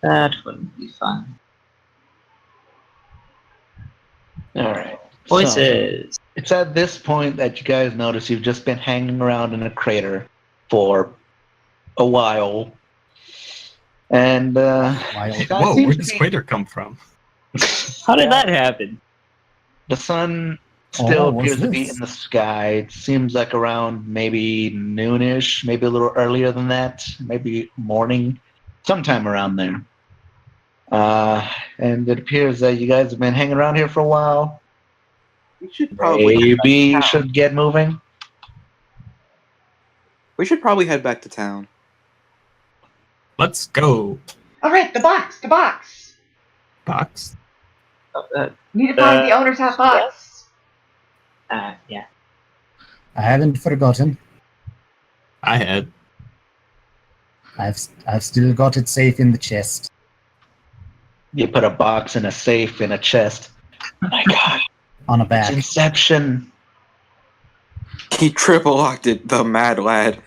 S4: That wouldn't be fun.
S1: Alright.
S4: Voices.
S1: It's at this point that you guys notice you've just been hanging around in a crater for a while. And,
S3: Whoa, where'd this crater come from?
S4: How did that happen?
S1: the sun still
S5: what's
S1: appears to be
S5: this?
S1: in the sky. It seems like around maybe noonish, maybe a little earlier than that, maybe morning, sometime around there. And it appears that you guys have been hanging around here for a while.
S6: We should probably
S1: Maybe you should get moving.
S6: head back to town.
S3: Let's go.
S7: Alright, the box! The box!
S3: Box.
S7: Need to find the owner's hot box.
S4: Yeah.
S5: I haven't forgotten.
S3: I had.
S5: I've still got it safe in the chest.
S1: You put a box in a safe in a chest. Oh my god.
S5: On a
S1: It's
S5: back.
S1: Inception.
S6: He triple locked it, the mad lad.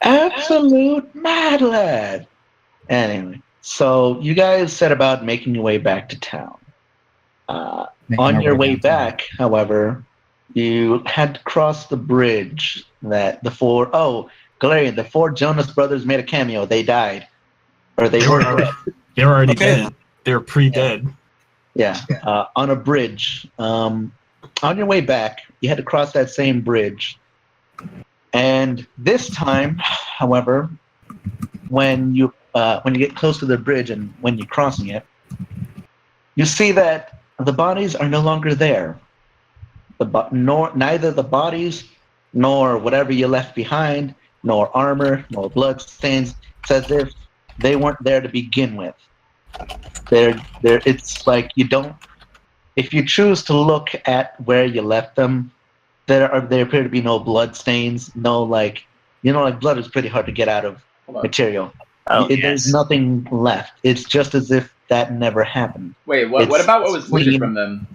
S1: Absolute mad lad. Anyway, so you guys set about making your way back to town.
S5: Making
S1: On
S5: our
S1: your way
S5: downtown.
S1: back, however, you had to cross the bridge that the four... Oh, Galarian, the four Jonas brothers made a cameo. They died. Or they were dead.
S3: They were already
S6: Okay.
S3: dead. They were pre-dead.
S1: Yeah, on a bridge. On your way back, you had to cross that same bridge. And this time, however, when you get close to the bridge and when you're crossing it, you see that the bodies are no longer there. Neither the bodies nor whatever you left behind, nor armor, nor blood stains. It's as if they weren't there to begin with. It's like you don't. If you choose to look at where you left them, there appear to be no blood stains. No, like blood is pretty hard to get out of
S2: Hold on.
S1: material.
S4: Oh,
S1: There's
S4: yes.
S1: nothing left. It's just as if that never happened.
S2: Wait, what
S1: It's
S2: about what was looted
S1: clean.
S2: from them?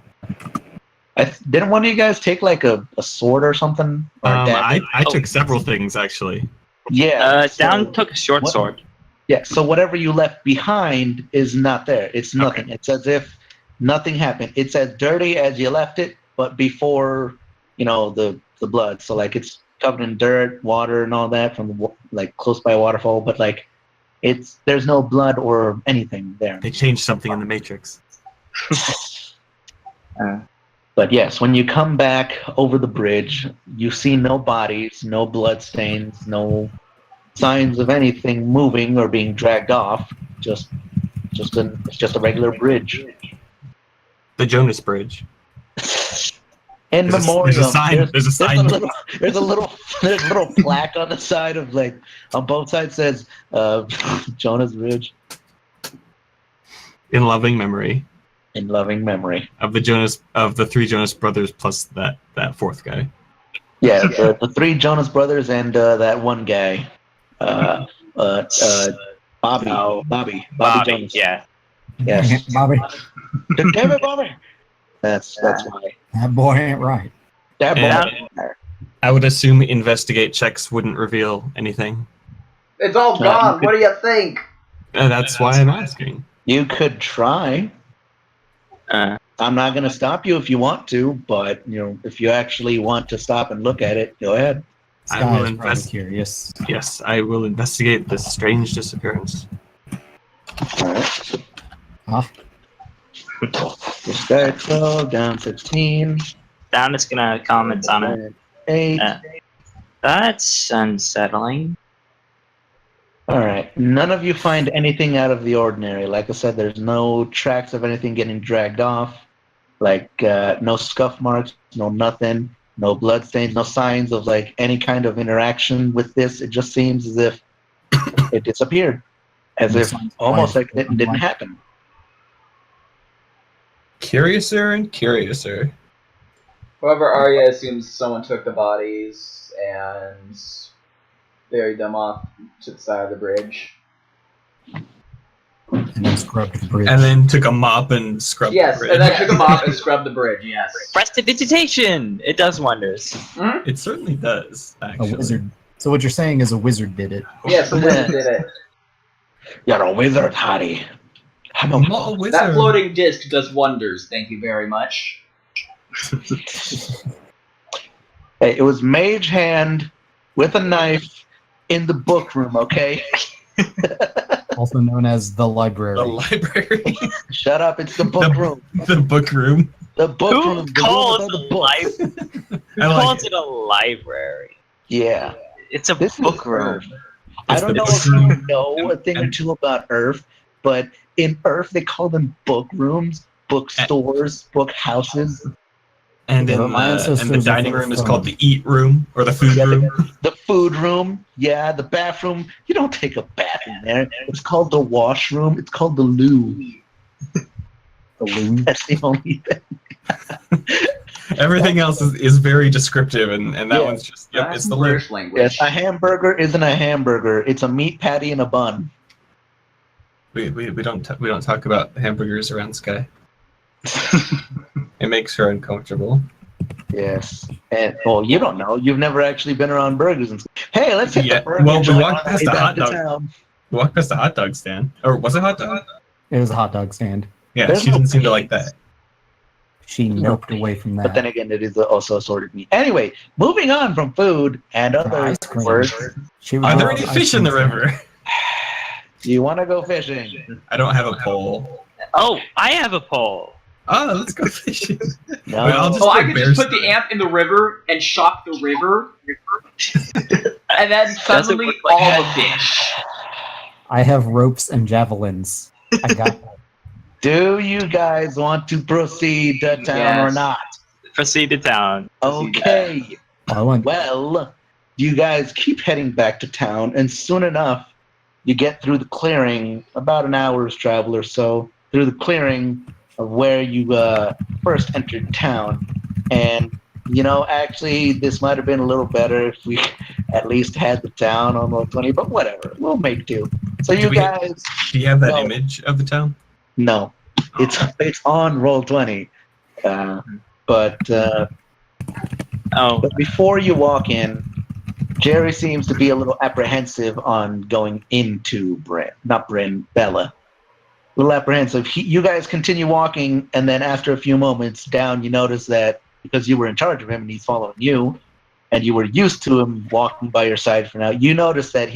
S1: Didn't one of you guys take like a sword or something? Or a dagger?
S3: I took several things, actually.
S1: Yeah.
S4: Down took a short
S1: what-
S4: sword.
S1: Yeah, so whatever you left behind is not there. It's nothing. It's as if nothing happened. It's as dirty as you left it, but before, the blood. So like it's covered in dirt, water, and all that from like close by a waterfall. But like, there's no blood or anything there.
S3: They changed something in the Matrix.
S1: But yes, when you come back over the bridge, you see no bodies, no blood stains, no signs of anything moving or being dragged off. It's just a regular bridge.
S3: The Jonas Bridge.
S1: In
S3: There's a
S1: memoriam,
S3: sign- there's a sign.
S1: There's a little plaque on the side of on both sides says Jonas Bridge
S3: In loving memory
S1: in loving memory.
S3: of the three Jonas brothers plus that fourth guy.
S1: Yeah, the three Jonas brothers and that one guy, Bobby
S4: No.
S1: Bobby
S4: Bobby,
S1: Jonas.
S4: yeah.
S1: Yes.
S5: Bobby.
S1: Damn it, Bobby. That's why.
S5: That boy ain't right.
S1: That
S3: And-
S1: boy.
S3: I would assume investigate checks wouldn't reveal anything.
S2: It's all
S1: No, you
S2: gone.
S1: could-
S2: What do you think?
S3: That's why I'm asking.
S1: You could try. I'm not going to stop you if you want to, but if you actually want to stop and look at it, go ahead.
S3: I
S5: Sky
S3: will
S5: is probably
S3: invest-
S5: curious.
S3: Yes, I will investigate this strange disappearance.
S1: All right.
S5: Huh?
S1: This guy 12, down 16,
S4: Down is gonna comment on it.
S1: and 8.
S4: That's unsettling.
S1: All right. None of you find anything out of the ordinary. Like I said, there's no tracks of anything getting dragged off. Like no scuff marks, no nothing, no bloodstains, no signs of like any kind of interaction with this. It just seems as if it disappeared, as
S5: No
S1: if
S5: signs of
S1: almost
S5: life.
S1: like it didn't happen.
S3: Curiouser and curiouser.
S2: However, Arya assumes someone took the bodies and buried them off to the side of the bridge.
S5: And then scrubbed the bridge.
S3: And then took a mop and scrubbed
S2: Yes,
S3: the bridge.
S2: and then took them off and scrubbed the bridge. Yes.
S4: Prestidigitation! It does wonders.
S3: It certainly does,
S5: a
S3: actually.
S5: wizard. So what you're saying is a wizard did it.
S2: Yes, the wizard did it.
S1: You're a wizard, Harry. I'm
S3: I'm not a wizard.
S2: That floating disc does wonders. Thank you very much.
S1: Hey, it was Mage Hand with a knife in the book room, okay?
S5: Also known as the library.
S3: The library.
S1: Shut up, it's the book room.
S3: The book room.
S1: The book
S4: Who
S1: room. The
S4: calls
S1: room with all
S4: it
S1: the
S4: a
S1: books.
S4: library? Who
S3: I like
S4: calls
S3: it.
S4: it a library?
S1: Yeah.
S4: It's a
S1: This is
S4: book room.
S1: Errf. I
S3: It's
S1: don't
S3: the
S1: know
S3: book
S1: if you
S3: room.
S1: know a thing or two about Errf, but in Errf they call them book rooms, bookstores, book houses.
S3: And
S5: Yeah,
S3: in
S5: but my
S3: the,
S5: ancestors
S3: and the
S5: were
S3: dining
S5: full
S3: room
S5: of
S3: is called
S5: fun.
S3: the eat room or the food
S1: Yeah,
S3: room.
S1: The food room, yeah, the bathroom. You don't take a bath in there. It's called the washroom. It's called the loo.
S5: The loo.
S1: That's the only thing.
S3: Everything else is very descriptive, and that
S1: Yeah.
S3: one's just, yep,
S2: That's
S3: it's the loo.
S2: British language.
S1: Yes, a hamburger isn't a hamburger. It's a meat patty in a bun.
S3: We don't talk about hamburgers around Sky. It makes her uncomfortable.
S1: Yes. And you don't know. You've never actually been around burgers. And hey, let's hit
S3: Yeah,
S1: the burger
S3: well, we
S1: joint
S3: walked
S1: on
S3: past
S1: the way
S3: the hot
S1: back to
S3: dog.
S1: town.
S3: We walked past the hot dog stand, or was it hot dog?
S5: It was a hot dog stand.
S3: Yeah,
S1: There's
S3: she
S1: no
S3: didn't seem to
S1: beans.
S3: like that.
S5: She noped away from that.
S1: But then again, it is also assorted meat. Anyway, moving on from food and other
S5: ice cream.
S1: words.
S5: She was
S3: Are there
S5: on
S3: any
S5: ice
S3: fish in
S5: cream
S3: the
S5: stand.
S3: river?
S1: Do you want to go fishing?
S3: I don't have a pole.
S4: Oh, I have a poll.
S3: Oh, let's go fishing.
S1: No.
S3: Wait, I'll just-
S2: Oh, I
S3: put
S2: could
S3: bears
S2: just put the amp in the river and shock the river, and then suddenly
S4: work like
S2: all
S4: that?
S2: the fish.
S5: I have ropes and javelins. I got that.
S1: Do you guys want to proceed to town or
S2: Yes.
S1: not?
S4: Proceed to town.
S1: Okay.
S5: I went.
S1: Well, you guys keep heading back to town, and soon enough, you get through the clearing, about an hour's travel or so, through the clearing of where you first entered town. And, actually, this might have been a little better if we at least had the town on Roll 20, but whatever. We'll make do. So
S3: Do
S1: you
S3: we-
S1: guys,
S3: Do you have that
S1: No.
S3: image of the town?
S1: no. It's on Roll 20. But
S4: Oh,
S1: before you walk in, Jerry seems to be a little apprehensive on going into Bella. A little apprehensive. You guys continue walking, and then after a few moments down, you notice that because you were in charge of him and he's following you, and you were used to him walking by your side for now, you notice that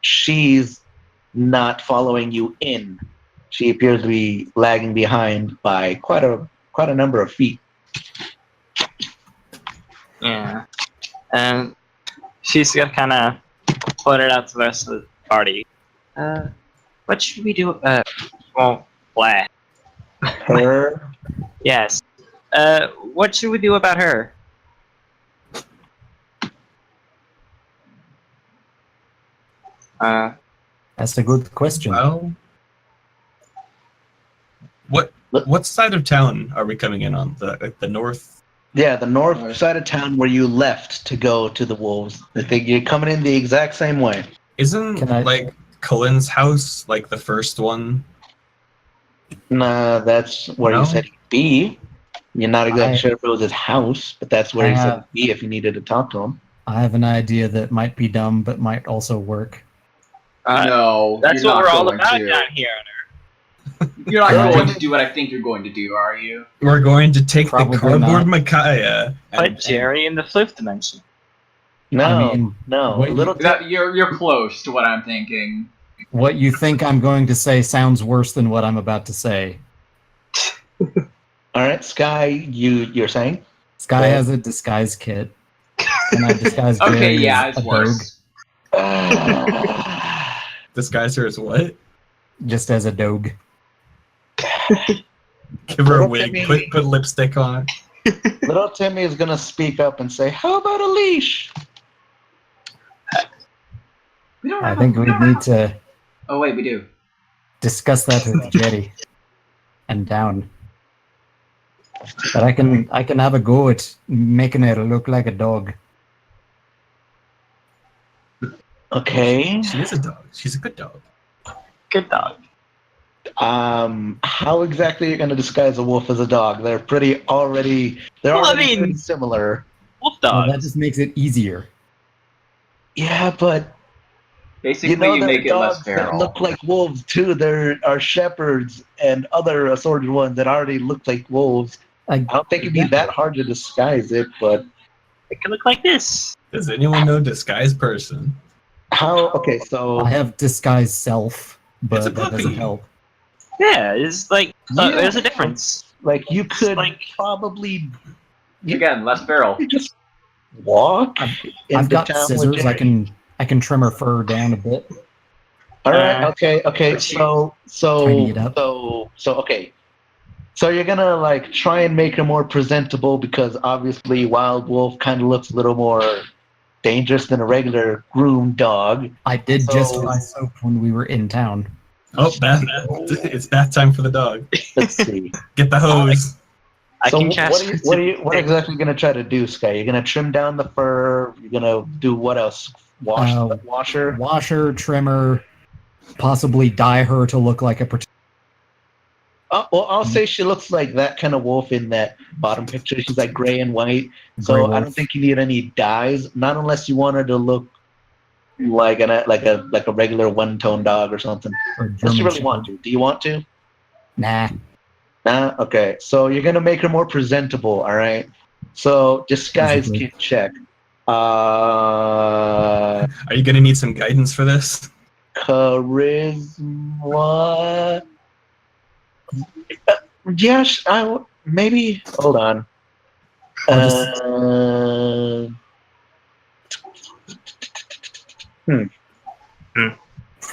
S1: she's not following you in. She appears to be lagging behind by quite a number of feet.
S4: yeah. And she's gonna kind of put it out to the rest of the party. What should we do? Well, blah.
S1: Her.
S4: Yes. What should we do about her?
S5: That's a good question.
S3: Well, what side of town are we coming in on? The north?
S1: Yeah, the north side of town where you left to go to the wolves. I think you're coming in the exact same way.
S3: Isn't
S5: Can I-
S3: like Cullen's house like the first one?
S1: Nah, that's where
S3: No?
S1: you said he'd be. You're not exactly sure if it was his house, but that's where he said to be if you needed to talk to him.
S5: I have an idea that might be dumb, but might also work.
S2: No,
S4: That's
S2: you're
S4: what
S2: not
S4: we're all
S2: going
S4: about
S2: to.
S4: down here on Earth.
S2: You're not
S5: Right.
S2: going to do what I think you're going to do, are you?
S3: We're going to take
S5: Probably
S3: the cardboard
S5: not.
S3: Micaiah.
S4: Put Jerry in the fifth dimension.
S1: No,
S5: I mean,
S1: no.
S5: what
S1: Little
S2: You're close to what I'm thinking.
S5: What you think I'm going to say sounds worse than what I'm about to say.
S1: All right, Sky, you're saying?
S5: Sky has a disguise kit. And I disguise Jerry
S2: Okay, yeah,
S5: as
S2: it's
S5: a
S2: worse.
S3: Disguise her as what?
S5: dog, just as a dog.
S3: Give her a
S1: Little
S3: wig.
S1: Timmy.
S3: Put lipstick on.
S1: Little Timmy is gonna speak up and say, "How about a leash?"
S2: We don't
S5: I
S2: have
S5: think
S2: a,
S5: we need to
S2: Oh wait, we do.
S5: discuss that with Jerry and Down. But I can have a go at making her look like a dog.
S1: Okay.
S3: She is a dog. She's a good dog.
S4: Good dog.
S1: How exactly are you gonna disguise a wolf as a dog? They're pretty already. They're
S4: Well, I
S1: already
S4: mean-
S1: pretty similar.
S4: Wolf
S5: Well, that
S4: dogs.
S5: just makes it easier.
S1: Yeah, but
S2: Basically,
S1: you know
S2: you
S1: there
S2: make
S1: are
S2: it less
S1: dogs that
S2: feral.
S1: look like wolves too. There are shepherds and other assorted ones that already look like wolves. I don't think it'd be that hard to disguise it, but
S4: It could look like this.
S3: Does anyone know disguise person?
S1: how? Okay, so
S5: I have disguise self,
S3: It's a
S5: but that doesn't
S3: puppy.
S5: help.
S4: Yeah, it's like
S1: Yeah.
S4: there's a difference.
S1: like you could
S4: like-
S1: probably you
S2: Again, less feral.
S1: could just walk.
S5: I've
S1: into
S5: got
S1: town with
S5: scissors. I
S1: Jerry.
S5: can trim her fur down a bit.
S1: All right.
S4: Uh,
S1: Okay.
S4: but you-
S5: Tidy it up.
S1: Okay. So you're gonna like try and make her more presentable because obviously Wild Wolf kind of looks a little more dangerous than a regular groomed dog.
S5: I did just
S1: So-
S5: buy soap when we were in town.
S3: Oh, it's bath time for the dog.
S1: Let's see.
S3: Get the hose.
S4: I
S1: so
S4: can
S1: what
S4: cast.
S1: are you what exactly are you gonna try to do, Sky? You're gonna trim down the fur. You're gonna do what else? Wash her.
S5: Washer, trimmer, possibly dye her to look like a.
S1: Well, I'll say she looks like that kind of wolf in that bottom picture. She's like gray and white.
S5: Gray
S1: So I
S5: wolf.
S1: don't think you need any dyes. Not unless you want her to look like a regular one-tone dog or something.
S5: Or
S1: Unless you
S5: German
S1: really want to. Do you want to?
S5: Nah.
S1: Nah. Okay. So you're gonna make her more presentable. All right. So disguise
S5: Physically.
S1: kit check.
S3: Are you gonna need some guidance for this?
S1: Charisma. Yes. Maybe. Hold on.
S5: I'll just-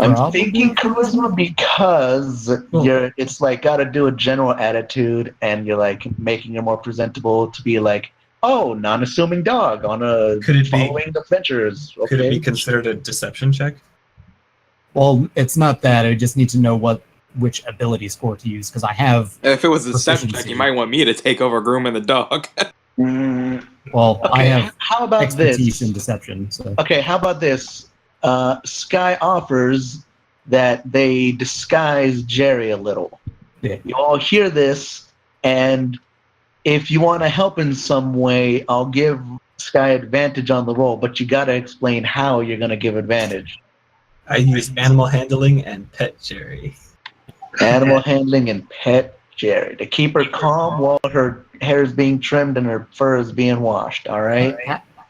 S1: I'm
S5: Probably
S1: thinking charisma because it's like got to do a general attitude, and you're like making it more presentable to be like, oh, non-assuming dog on a
S3: Could it be-
S1: following adventures. Okay.
S3: Could it be considered a deception check?
S5: Well, it's not that. I just need to know which ability score to use because I have.
S6: If it was a deception check,
S5: Proficiency.
S6: you might want me to take over grooming the dog.
S1: Mm,
S5: Well, I
S1: okay.
S5: have
S1: How about
S5: expertise
S1: this?
S5: in deception. So
S1: Okay, how about this? Sky offers that they disguise Jerry a little.
S5: Yeah.
S1: You all hear this, and if you want to help in some way, I'll give Sky advantage on the roll, but you got to explain how you're going to give advantage.
S3: I use animal handling and pet Jerry.
S1: Animal handling and pet Jerry to keep her calm while her hair is being trimmed and her fur is being washed. All right.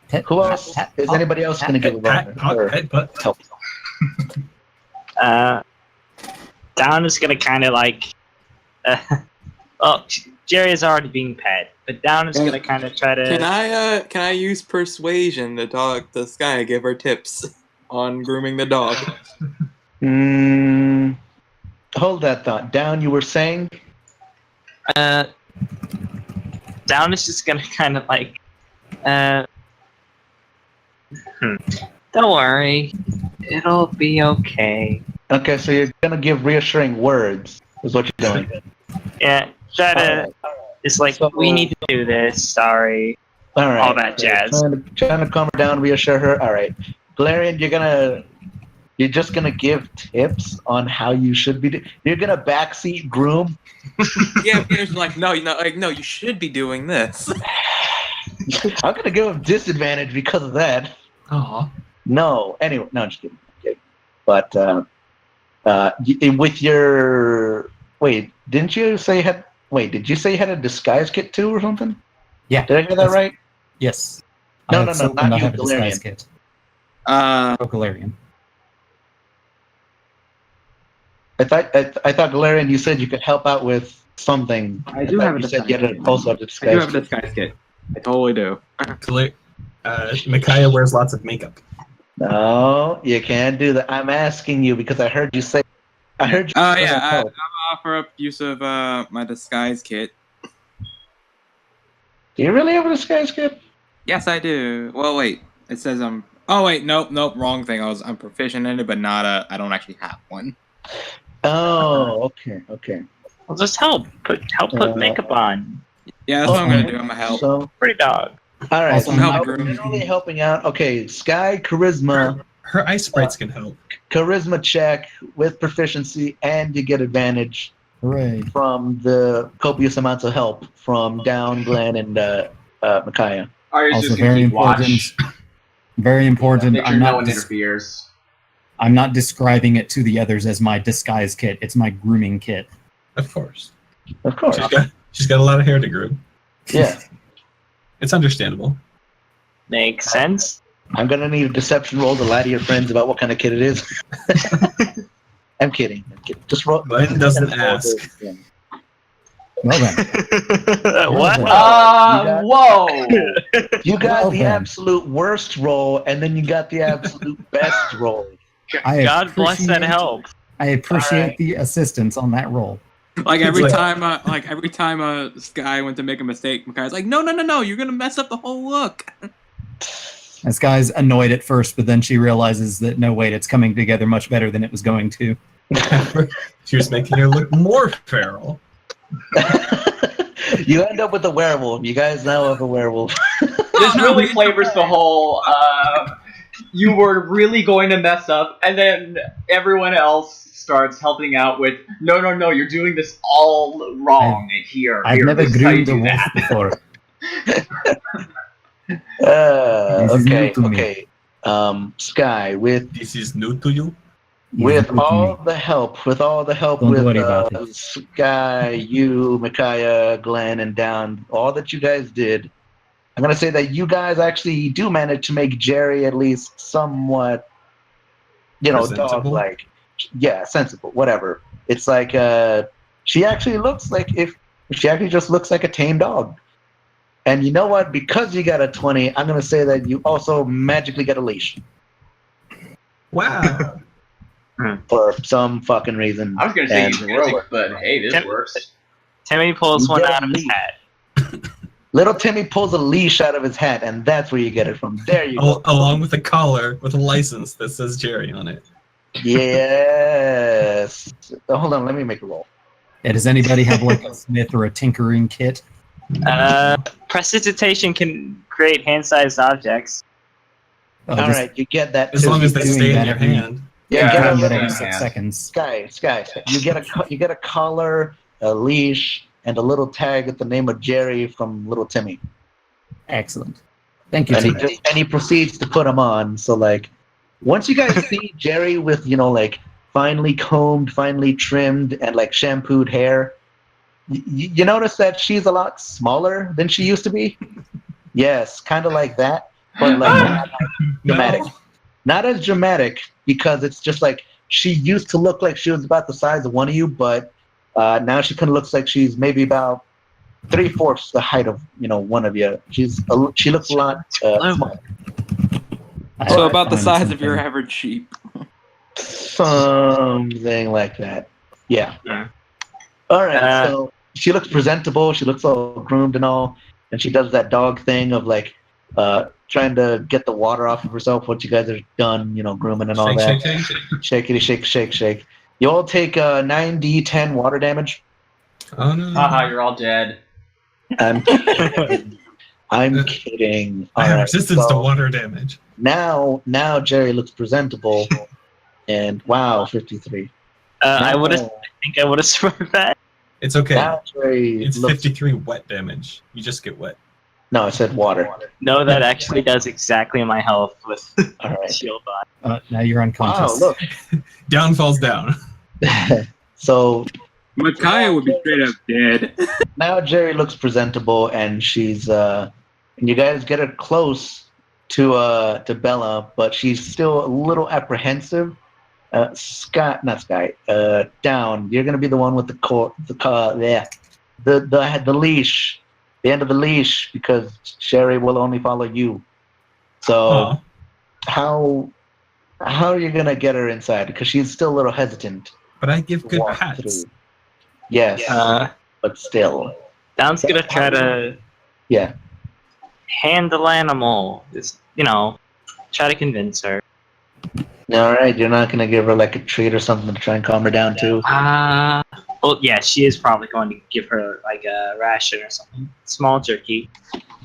S5: pet,
S1: Who else?
S5: pet-
S1: Is anybody else going to give a
S3: Pat,
S1: bonus? Or
S3: pet, butt.
S1: help?
S4: Down is gonna kind of like. Well, Jerry is already being pet, but Down is gonna kind of try to.
S6: Can I use persuasion to talk to Sky, give her tips on grooming the dog?
S1: Hold that thought. Down, you were saying?
S4: Down is just gonna kind of like. Don't worry, it'll be okay.
S1: Okay, so you're going to give reassuring words, is what you're doing.
S4: Yeah, try to.
S1: Alright.
S4: It's like
S1: So-
S4: we need to do this. Sorry.
S1: All right.
S4: All that jazz.
S1: Trying to calm her down, reassure her. All right. Galarian, you're going to You're just gonna give tips on how you should be. You're gonna backseat groom.
S6: Yeah, Peter's like, no, you should be doing this.
S1: I'm gonna give him disadvantage because of that.
S3: Aw.
S1: No, anyway, no, I'm just kidding. Okay. But with your didn't you say you had? Wait, did you say you had a disguise kit too, or something?
S5: Yeah.
S1: Did I hear that right?
S5: Yes.
S1: No,
S5: I
S1: no,
S5: have
S1: no,
S5: soap
S1: not
S5: and I
S1: you,
S5: have a disguise
S1: Galarian.
S5: kit.
S6: Uh,
S5: Galarian.
S1: I thought Galarian, you said you could help out with something.
S8: I do
S1: thought
S8: have a
S1: you said
S8: disguise
S1: you had
S8: kit.
S1: also have a
S8: I do
S1: disguise
S8: have a
S1: kit.
S8: disguise kit. I totally do.
S3: Micaiah wears lots of makeup.
S1: No, you can't do that. I'm asking you because I heard you say. I heard you.
S8: I'll offer up use of my disguise kit.
S1: Do you really have a disguise kit?
S8: Yes, I do. Well, wait. It says I'm. Oh wait, nope, wrong thing. I'm proficient in it, but not I don't actually have one.
S1: Oh, okay.
S4: Well, just help put makeup on.
S8: Yeah, that's what I'm gonna do. I'm gonna help.
S1: So,
S4: Pretty dog.
S1: all right.
S5: Also,
S1: So
S8: help
S1: how
S8: groom.
S1: you're only helping out. Okay, Sky charisma.
S3: Her ice sprites can help.
S1: Charisma check with proficiency, and you get advantage
S5: Hooray.
S1: from the copious amounts of help from Down, Glenn, and Micaiah.
S2: Arya's
S5: Also
S2: just gonna
S5: very
S2: keep
S5: important.
S2: watch.
S5: Very important.
S2: Make sure no one interferes.
S5: I'm not describing it to the others as my disguise kit. It's my grooming kit.
S3: Of course.
S1: Of course.
S3: She's got a lot of hair to groom.
S1: Yeah.
S3: It's understandable.
S4: Makes sense.
S1: I'm gonna need a deception roll to lie to your friends about what kind of kid it is. I'm kidding. Just roll.
S3: Glenn doesn't ask.
S1: Yeah.
S5: Well then.
S4: What?
S2: Whoa!
S1: You got
S5: Well
S1: the
S5: then.
S1: absolute worst roll, and then you got the absolute best roll.
S4: God bless that help.
S5: I appreciate
S1: Alright.
S5: the assistance on that roll.
S8: Like
S3: It's
S8: every
S3: like-
S8: time, Sky went to make a mistake, Makai's like, no, you're gonna mess up the whole look.
S5: This guy's annoyed at first, but then she realizes that no, wait, it's coming together much better than it was going to.
S3: She was making her look more feral.
S1: You end up with a werewolf. You guys now have a werewolf.
S2: This really flavors the whole. You were really going to mess up, and then everyone else starts helping out with, no, you're doing this all wrong here.
S5: I've never
S2: this is how you
S5: groomed a
S2: do
S5: wolf
S2: that.
S5: before. This is new to me.
S1: Okay. Sky, with
S3: This is new to you?
S1: with all the help,
S5: Don't
S1: with
S5: worry about it.
S1: Sky, you, Micaiah, Glenn, and Down, all that you guys did, I'm gonna say that you guys actually do manage to make Jerry at least somewhat,
S3: Presentable?
S1: dog-like. Yeah, sensible. Whatever. It's like she actually looks like she actually just looks like a tame dog. And you know what? Because you got a 20, I'm gonna say that you also magically get a leash
S3: Wow.
S1: for some fucking reason.
S2: I was gonna say
S1: And
S2: he's heroic, but hey, this works.
S4: Timmy pulls
S1: You
S4: one
S1: get
S4: out of his
S1: me.
S4: hat.
S1: Little Timmy pulls a leash out of his hat, and that's where you get it from. There you go.
S3: Along with a collar with a license that says Jerry on it.
S1: Yes. Hold on, let me make a roll.
S5: Yeah, does anybody have like a smith or a tinkering kit?
S4: Prestidigitation can create hand-sized objects.
S5: Oh,
S1: All
S5: just
S1: right, you get that
S3: As
S1: too.
S3: long as they
S5: doing
S3: stay in
S5: that
S3: your
S5: every-
S3: hand.
S1: Yeah,
S2: Yeah,
S1: get
S5: doing
S1: a
S5: that every
S2: yeah.
S5: 6 seconds.
S1: Sky. You get a collar, a leash, and a little tag with the name of Jerry from Little Timmy.
S5: Excellent. Thank you,
S1: And
S5: Tim.
S1: he proceeds to put them on. So like, once you guys see Jerry with like finely combed, finely trimmed, and like shampooed hair, you notice that she's a lot smaller than she used to be. Yes, kind of like that, but like not dramatic.
S3: No.
S1: Not as dramatic because it's just like she used to look like she was about the size of one of you, but now she kind of looks like she's maybe about 3/4 the height of one of you. She looks a lot smaller.
S8: So
S5: I
S8: about the
S5: find
S8: size of
S5: something.
S8: your average sheep.
S1: Something like that. Yeah.
S4: Yeah.
S1: All right. So she looks presentable. She looks all groomed and all, and she does that dog thing of like trying to get the water off of herself once you guys are done, grooming and all that.
S3: Shake.
S1: Shake. You all take 9d10 water damage.
S3: Oh no.
S2: Haha, you're all dead.
S1: I'm kidding. I'm kidding.
S3: I
S1: All
S3: have
S1: right,
S3: resistance to
S1: so
S3: water damage.
S1: Now Jerry looks presentable, And wow, 53.
S4: I
S1: Now-
S4: would have. I think I would have swerved that.
S3: It's okay.
S1: Now Jerry
S3: It's
S1: looks-
S3: 53 wet damage. You just get wet.
S1: No, I said water.
S4: No, that actually does exactly my health with
S1: All right.
S4: shield on.
S5: Now you're
S1: Wow,
S5: unconscious.
S1: look.
S3: Down falls down.
S1: So
S8: Micaiah would be straight up dead.
S1: now Jerry looks presentable, and she's and you guys get her close to Bella, but she's still a little apprehensive. Down. You're gonna be the one with the leash, the end of the leash, because Sherry will only follow you. So
S3: Aw.
S1: how are you gonna get her inside? Because she's still a little hesitant.
S3: But I give
S1: to
S3: good
S1: walk
S3: pats.
S1: through. Yes, but still.
S4: Down's gonna try to
S1: Yeah.
S4: handle animal. Just try to convince her.
S1: All right, you're not gonna give her like a treat or something to try and calm her down too.
S4: Well, yeah, she is probably going to give her like a ration or something. Small jerky.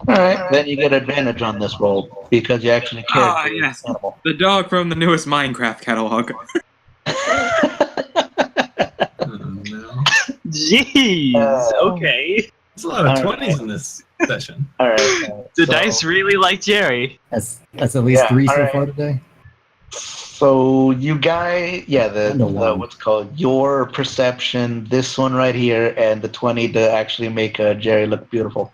S1: All right, then you get advantage on this roll because you actually care.
S8: Ah,
S1: for the
S8: yes.
S1: animal.
S8: The dog from the newest Minecraft catalog.
S3: Oh, no.
S4: Jeez. Okay.
S3: There's a lot of
S1: All
S3: 20s in this session.
S1: All right.
S4: The
S1: so-
S4: dice really like Jerry.
S5: That's at least
S1: Yeah,
S5: 3 so
S1: alright.
S5: far today.
S1: So you guys, the
S5: And a 1.
S1: what's it called your perception, this one right here, and the 20 to actually make Jerry look beautiful.